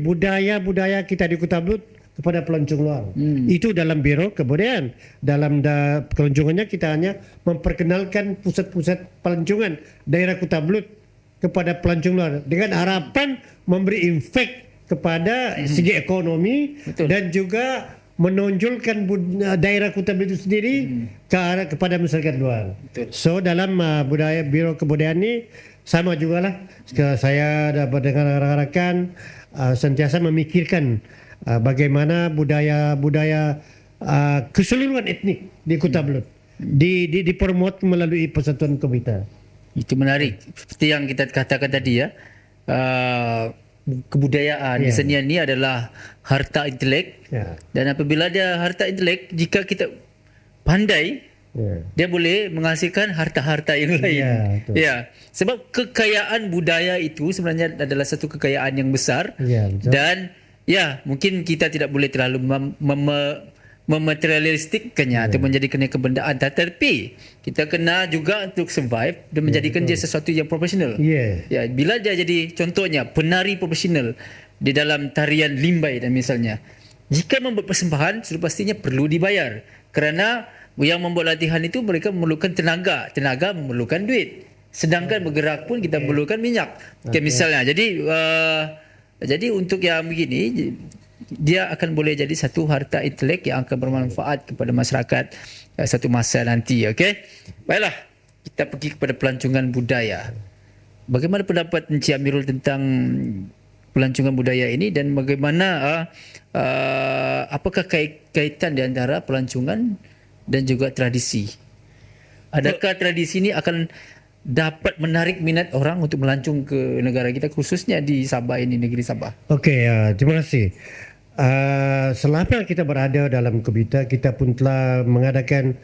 budaya kita di Kota Belud kepada pelancong luar. Itu dalam Biro Kebudayaan. Dalam kelancongannya kita hanya memperkenalkan pusat-pusat pelancongan daerah Kota Belud kepada pelancong luar dengan harapan memberi efek kepada segi ekonomi. Betul. Dan juga menonjolkan daerah Kota Belud itu sendiri kepada masyarakat luar. Betul. So dalam budaya Biro Kebudayaan ini sama jugalah, saya dapat dengan rakan-rakan sentiasa memikirkan bagaimana budaya keseluruhan etnik di Kota Belud dipromot melalui Persatuan Kobita. Itu menarik. Seperti yang kita katakan tadi ya, kebudayaan kesenian ini adalah harta intelek. Dan apabila dia harta intelek, jika kita pandai, dia boleh menghasilkan harta-harta yang lain. Sebab kekayaan budaya itu sebenarnya adalah satu kekayaan yang besar. Dan mungkin kita tidak boleh terlalu mematerialistikkannya atau menjadikannya kebendaan, tetapi kita kena juga untuk survive dan menjadikan dia sesuatu yang profesional. Bila dia jadi contohnya penari profesional di dalam tarian limbai dan misalnya, jika membuat persembahan sudah pastinya perlu dibayar, kerana yang membuat latihan itu mereka memerlukan tenaga memerlukan duit, sedangkan bergerak pun kita memerlukan minyak. Misalnya jadi untuk yang begini, dia akan boleh jadi satu harta intelek yang akan bermanfaat kepada masyarakat satu masa nanti. Baiklah, kita pergi kepada pelancongan budaya. Bagaimana pendapat Encik Amirul tentang pelancongan budaya ini, dan bagaimana apakah kaitan di antara pelancongan dan juga tradisi? Adakah tradisi ini akan dapat menarik minat orang untuk melancong ke negara kita, khususnya di Sabah ini, negeri Sabah? Terima kasih. Selama kita berada dalam Kobita, kita pun telah mengadakan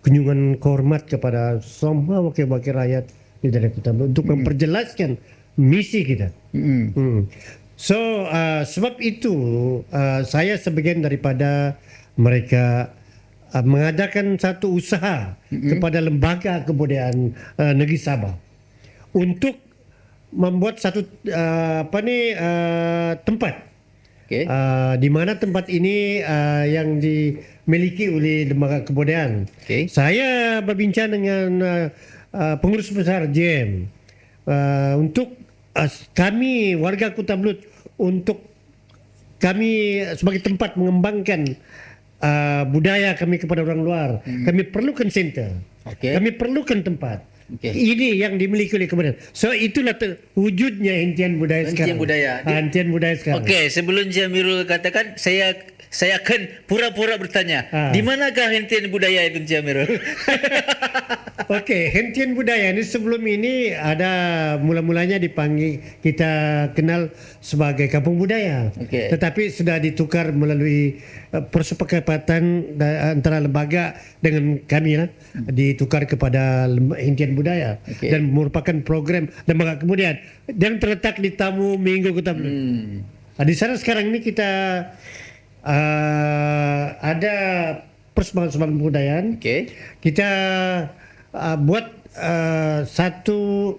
kunjungan kehormat kepada semua wakil-wakil rakyat di daerah kita untuk memperjelaskan misi kita. So sebab itu saya sebagian daripada mereka mengadakan satu usaha kepada lembaga kebudayaan negeri Sabah untuk membuat satu tempat di mana tempat ini yang dimiliki oleh lembaga kebudayaan. Saya berbincang dengan pengurus besar JM untuk kami warga Kota Belud, untuk kami sebagai tempat mengembangkan budaya kami kepada orang luar. Kami perlukan center. Kami perlukan tempat. Ini yang dimiliki oleh kebudayaan. So itulah wujudnya hentian budaya sekarang. Hentian budaya sekarang. Sebelum Encik Amirul katakan, saya akan pura-pura bertanya. Di manakah hentian budaya itu, Encik Amirul? Hentian budaya ini sebelum ini ada mula-mulanya dipanggil, kita kenal sebagai kampung budaya. Tetapi sudah ditukar melalui persepakatan antara lembaga dengan kami ditukar kepada hentian budaya dan merupakan program lembaga kebudayaan yang terletak di Tamu Minggu Kota Belud. Di sana sekarang ini kita ada persembahan kebudayaan. Okey. Kita buat satu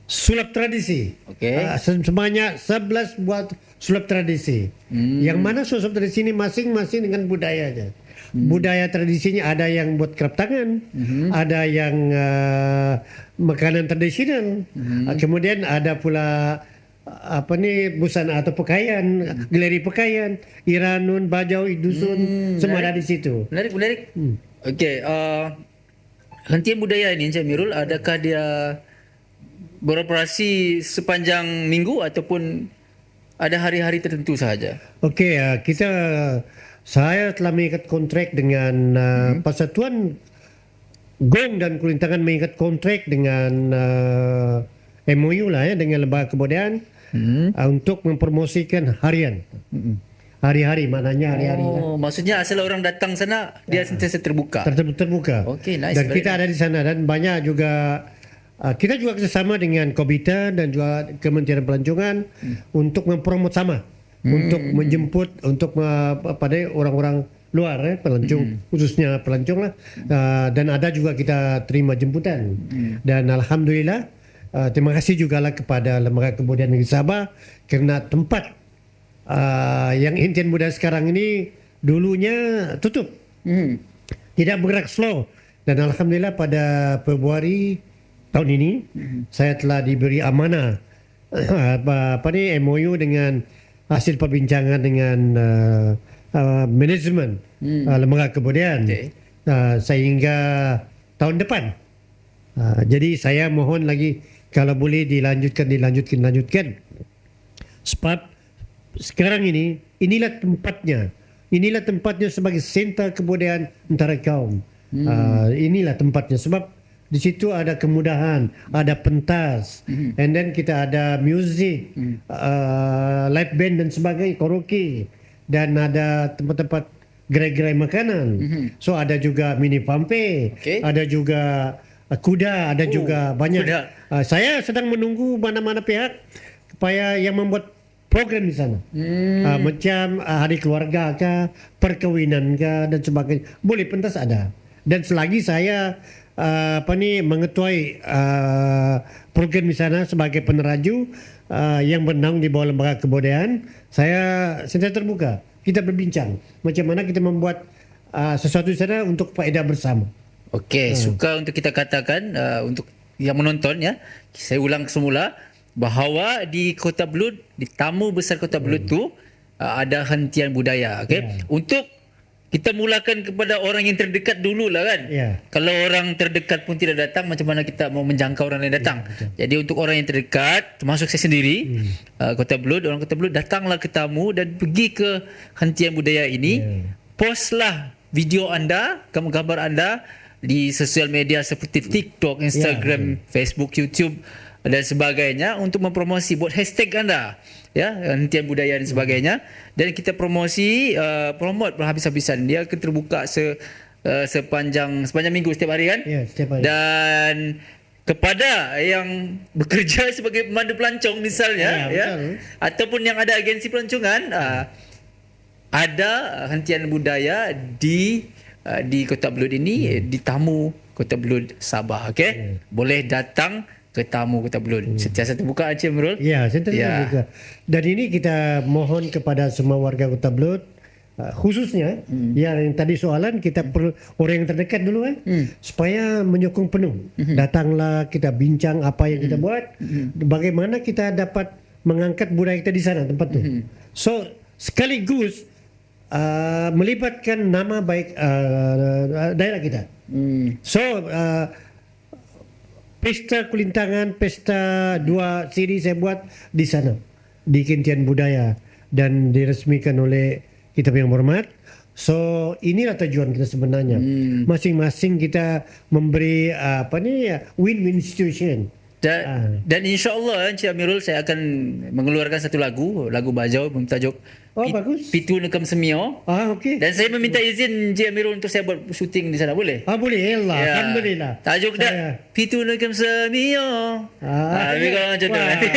sulap tradisi. Okey. Sebanyak 11 buat sulap tradisi. Yang mana sulap tradisi ini masing-masing dengan budayanya. Budaya tradisinya ada yang buat kerap tangan, ada yang makanan tradisional, kemudian ada pula busana atau pakaian, galeri pakaian, Iranun, Bajau, Dusun, semua ada di situ. Menarik. Okey, hentian budaya ini Encik Amirul, adakah dia beroperasi sepanjang minggu ataupun ada hari-hari tertentu sahaja? Okey, saya telah mengikat kontrak dengan Persatuan Gong dan Kulintangan, mengikat kontrak dengan MOU lah ya, dengan Lembaga Kebudayaan untuk mempromosikan harian. Hari-hari, maknanya hari-hari. Maksudnya asal orang datang sana dia sentiasa terbuka. Terbuka. Okey, nice. Dan kita ada di sana dan banyak juga kita juga kerjasama dengan Kobita dan juga Kementerian Pelancongan untuk mempromot sama, untuk menjemput untuk pada orang-orang luar pelancong, khususnya pelancong lah, dan ada juga kita terima jemputan dan alhamdulillah terima kasih juga lah kepada Lembaga Kebudayaan Negeri Sabah kerana tempat yang hentian budaya sekarang ini dulunya tutup, tidak bergerak slow, dan alhamdulillah pada Februari tahun ini saya telah diberi amanah MOU dengan hasil perbincangan dengan manajemen Lembaga Kebudayaan sehingga tahun depan. Jadi saya mohon lagi kalau boleh dilanjutkan. Sebab sekarang ini inilah tempatnya sebagai sentra kebudayaan antara kaum. Inilah tempatnya sebab di situ ada kemudahan, ada pentas, and then kita ada music, live band dan sebagainya, karaoke, dan ada tempat-tempat gerai-gerai makanan. So ada juga mini pampe, ada juga kuda, ada juga banyak. Saya sedang menunggu mana-mana pihak supaya yang membuat program di sana. Macam hari keluarga kah, perkawinan kah dan sebagainya. Boleh, pentas ada. Dan selagi saya mengetuai program di sana sebagai peneraju yang bernaung di bawah Lembaga Kebudayaan, saya sentiasa terbuka. Kita berbincang macam mana kita membuat sesuatu di sana untuk faedah bersama. Okey, suka untuk kita katakan untuk yang menonton ya. Saya ulang semula bahawa di Kota Belud, di tamu besar Kota Belud tu ada hentian budaya. Okey. Untuk kita mulakan kepada orang yang terdekat dululah kan. Kalau orang terdekat pun tidak datang, macam mana kita mau menjangkau orang lain datang? Jadi untuk orang yang terdekat, termasuk saya sendiri, Kota Belud, orang Kota Belud, datanglah ke tamu dan pergi ke hentian budaya ini. Postlah video anda, gambar anda di sosial media seperti TikTok, Instagram, Facebook, YouTube dan sebagainya untuk mempromosi, buat hashtag anda ya, hentian budaya dan sebagainya, dan kita promote berhabis-habisan. Dia akan terbuka sepanjang minggu, setiap hari kan? Setiap hari. Dan kepada yang bekerja sebagai pemandu pelancong misalnya ataupun yang ada agensi pelancongan, ada hentian budaya di Kota Belud ini, di tamu Kota Belud Sabah. Okey, boleh datang ke tamu Kota Belud. Sentiasa terbuka Encik Amirul. Ya, sentiasa terbuka. Dan ini kita mohon kepada semua warga Kota Belud, khususnya yang tadi soalan, kita perlu orang yang terdekat dulu supaya menyokong penuh. Datanglah, kita bincang apa yang kita buat, bagaimana kita dapat mengangkat budaya kita di sana tempat tu. So sekaligus melibatkan nama baik daerah kita. So pesta kulintangan, pesta 2 siri saya buat di sana, di Hentian Budaya, dan diresmikan oleh kita yang hormat. So inilah tujuan kita sebenarnya. Masing-masing kita memberi win-win situation. Dan insya-Allah Encik Amirul, saya akan mengeluarkan satu lagu Bajau bertajuk Oh, bagus. Pitu Nekam Semio. Okey. Dan saya meminta izin Encik Amirul untuk saya buat syuting di sana, boleh? Boleh lah. Ya. Alhamdulillah. Tajuk dia Pitu Nekam Semio. Lebih kurang macam tu nanti.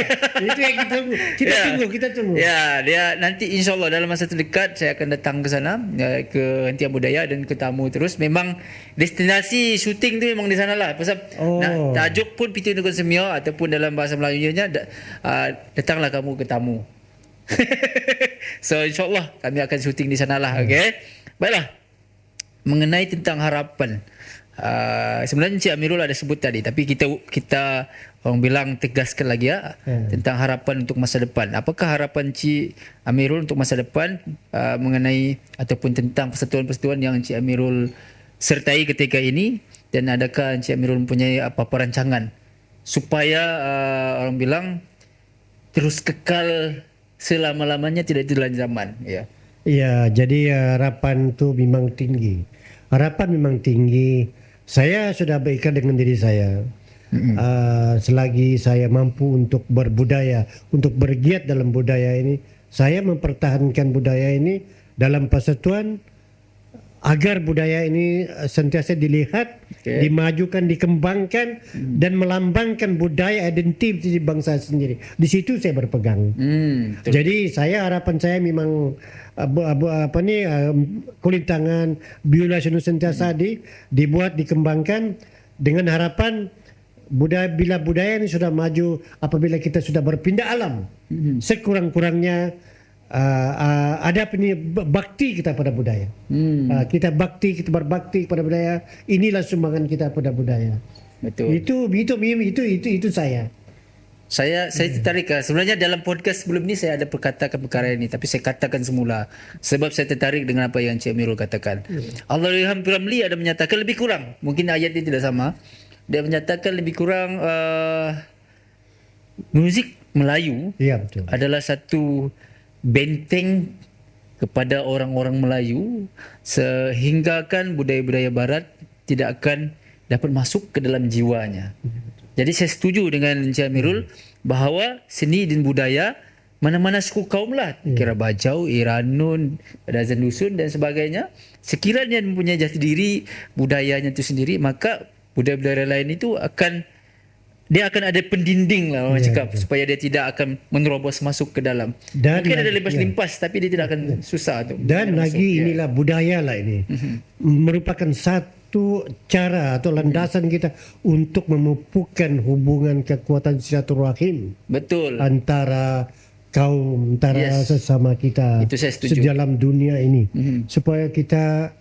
Itu yang kita tunggu. Kita tunggu. Ya, dia nanti insyaAllah dalam masa terdekat saya akan datang ke sana, ke Hentian Budaya dan ke Tamu terus. Memang destinasi syuting tu memang di sana lah. Pasal tajuk pun Pitu Nekam Semio ataupun dalam bahasa Melayunya datanglah kamu ke Tamu. So insyaAllah kami akan syuting di sana lah. Okay. Baiklah, mengenai tentang harapan, sebenarnya Encik Amirul ada sebut tadi, tapi kita orang bilang tegaskan lagi tentang harapan untuk masa depan. Apakah harapan Encik Amirul untuk masa depan, mengenai ataupun tentang persatuan-persatuan yang Encik Amirul sertai ketika ini, dan adakah Encik Amirul mempunyai apa-apa rancangan supaya orang bilang terus kekal selama-lamanya, tidak telan zaman? Ya, jadi harapan tu memang tinggi. Harapan memang tinggi. Saya sudah berikat dengan diri saya. Selagi saya mampu untuk berbudaya, untuk bergiat dalam budaya ini, saya mempertahankan budaya ini dalam persatuan agar budaya ini sentiasa dilihat, dimajukan, dikembangkan dan melambangkan budaya identiti bangsa sendiri. Di situ saya berpegang. Jadi harapan saya memang kulintangan biola senantiasa dibuat, dikembangkan dengan harapan bila budaya ini sudah maju, apabila kita sudah berpindah alam, sekurang-kurangnya ada bakti kita pada budaya. Kita berbakti kepada budaya. Inilah sumbangan kita pada budaya. Betul. Itu saya. Saya tertarik. Sebenarnya dalam podcast sebelum ni saya ada perkatakan perkara ini, tapi saya katakan semula sebab saya tertarik dengan apa yang Encik Amirul katakan. Allahyarham Piramli ada menyatakan lebih kurang, mungkin ayat ini tidak sama. Dia menyatakan lebih kurang muzik Melayu adalah satu benteng kepada orang-orang Melayu, sehinggakan budaya-budaya Barat tidak akan dapat masuk ke dalam jiwanya. Jadi saya setuju dengan Encik Amirul bahawa seni dan budaya mana-mana suku kaum lah, kira Bajau, Iranun, Dazan Dusun dan sebagainya, sekiranya mempunyai jati diri budayanya itu sendiri, maka budaya-budaya lain itu akan ada pendinding lah orang cakap, supaya dia tidak akan menerobos masuk ke dalam. Dan mungkin ada limpas-limpas tapi dia tidak akan susah tu. Dan lagi inilah budaya lah ini merupakan satu cara atau landasan kita untuk memupukkan hubungan kekuatan silaturahim. Betul. Antara kaum, antara sesama kita. Itu saya setuju. Dalam dunia ini. Supaya kita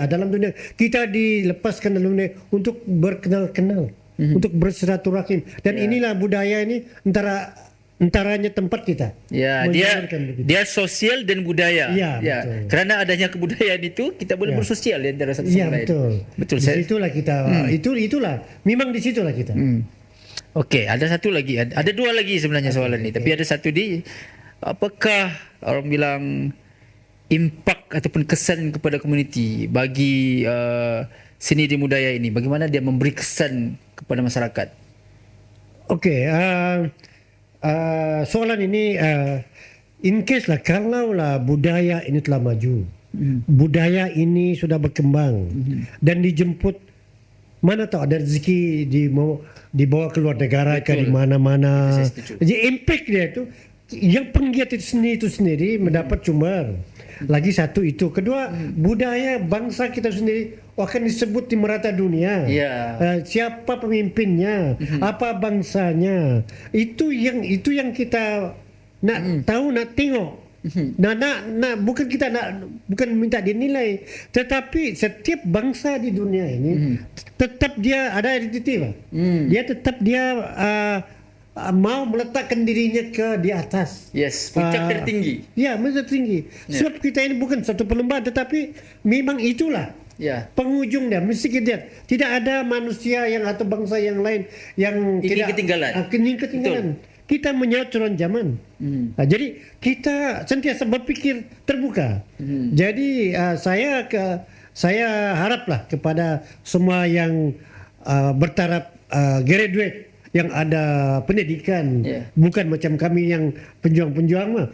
dalam dunia, kita dilepaskan dalam dunia untuk berkenal-kenal, untuk bersilaturahim. Dan inilah budaya ini antaranya tempat kita. Ya, dia sosial dan budaya. Betul. Kerana adanya kebudayaan itu, kita boleh bersosial di antara satu sama lain. Betul. Itulah kita. Itulah. Memang di situlah kita. Okey, ada satu lagi. Ada dua lagi sebenarnya soalan ni. Tapi ada satu apakah orang bilang impak ataupun kesan kepada komuniti bagi seni dan budaya ini? Bagaimana dia memberi kesan kepada masyarakat? Okey, soalan ini in case lah, kalau lah budaya ini telah maju, budaya ini sudah berkembang dan dijemput, mana tahu ada rezeki dibawa ke luar negara ke di mana-mana. Jadi impact dia itu, yang penggiat itu sendiri mendapat sumber. Lagi satu itu. Kedua, budaya bangsa kita sendiri akan disebut di merata dunia. Siapa pemimpinnya, apa bangsanya. Itu yang kita nak tahu, nak tengok. Bukan kita bukan minta dinilai, tetapi setiap bangsa di dunia ini tetap dia ada identiti. Dia tetap mau meletakkan dirinya di atas. Puncak tertinggi. Puncak tertinggi. Sebab kita ini bukan satu perlombaan, tetapi memang itulah penghujung dia. Mesti kita tidak ada manusia atau bangsa yang lain yang ingin ketinggalan. Kita menyacuran zaman. Jadi kita sentiasa berpikir terbuka. Jadi saya haraplah kepada semua yang bertaraf graduate, yang ada pendidikan, bukan macam kami yang penjuang-penjuang mah.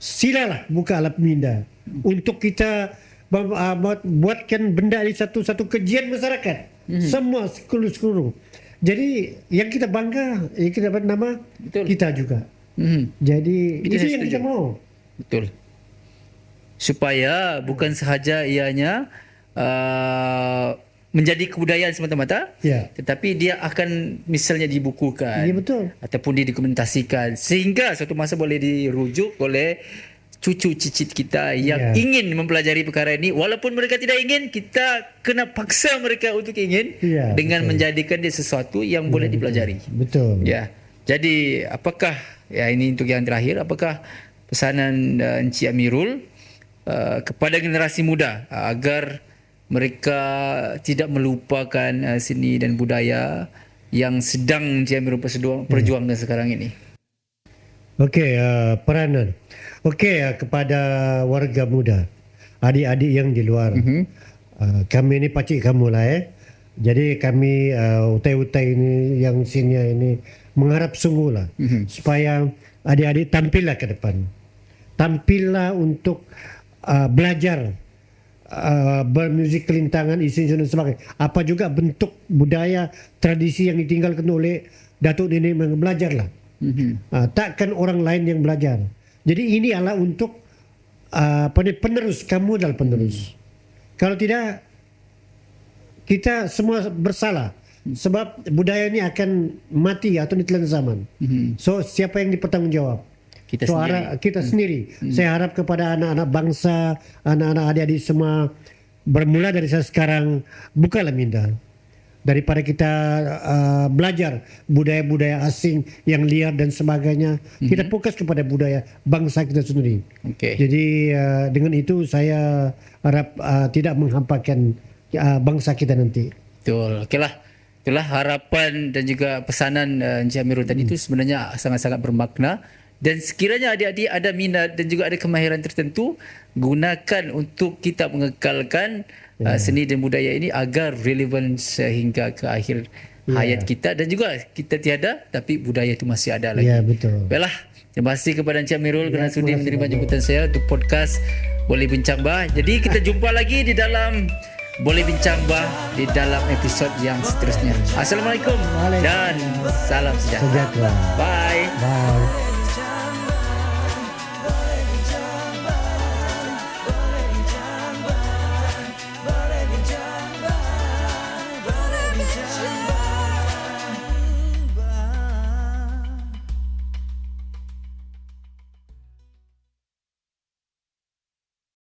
silalah buka Alam Peminda untuk kita buatkan benda ini satu kajian masyarakat. Semua seluruh. Jadi yang kita bangga, yang kita dapat nama kita juga. Jadi itu yang kita mau. Betul. Supaya bukan sahaja ianya menjadi kebudayaan semata-mata, tetapi dia akan misalnya dibukukan, ataupun didokumentasikan sehingga suatu masa boleh dirujuk oleh cucu cicit kita yang ingin mempelajari perkara ini. Walaupun mereka tidak ingin, kita kena paksa mereka untuk ingin dengan menjadikan dia sesuatu yang boleh dipelajari. Betul. Ya. Jadi apakah ini untuk yang terakhir, apakah pesanan Encik Amirul kepada generasi muda agar mereka tidak melupakan seni dan budaya yang sedang Encik Amirul perjuangkan sekarang ini? Okey, peranan. Okey, kepada warga muda, adik-adik yang di luar, kami ni pakcik kamu lah Jadi kami utai-utai ini yang senior ini mengharap sungguh lah supaya adik-adik tampillah ke depan. Tampillah untuk belajar bermuzik kelintangan, isu-isu dan sebagainya. Apa juga bentuk budaya, tradisi yang ditinggalkan oleh datuk nenek, belajarlah. Takkan orang lain yang belajar. Jadi ini adalah untuk penerus, kamu adalah penerus. Kalau tidak, kita semua bersalah. Sebab budaya ini akan mati atau ditelan zaman. So siapa yang dipertanggungjawab? Kita sendiri. Saya harap kepada anak-anak bangsa, anak-anak adik-adik semua, bermula dari sekarang, bukalah minda. Daripada kita belajar budaya-budaya asing yang liar dan sebagainya, kita fokus kepada budaya bangsa kita sendiri. Jadi dengan itu saya harap tidak menghampakan bangsa kita nanti. Betul. Okeylah. Itulah harapan dan juga pesanan Encik Amirul tadi itu sebenarnya sangat-sangat bermakna. Dan sekiranya adik-adik ada minat dan juga ada kemahiran tertentu, gunakan untuk kita mengekalkan seni dan budaya ini agar relevan sehingga ke akhir hayat kita, dan juga kita tiada tapi budaya itu masih ada lagi. Betul. Baiklah, terima kasih kepada Encik Amirul kerana sudi menerima jemputan saya untuk podcast Boleh Bincang Bah. Jadi kita jumpa lagi di dalam Boleh Bincang Bah di dalam episod yang seterusnya. Assalamualaikum dan salam sejahtera. Bye.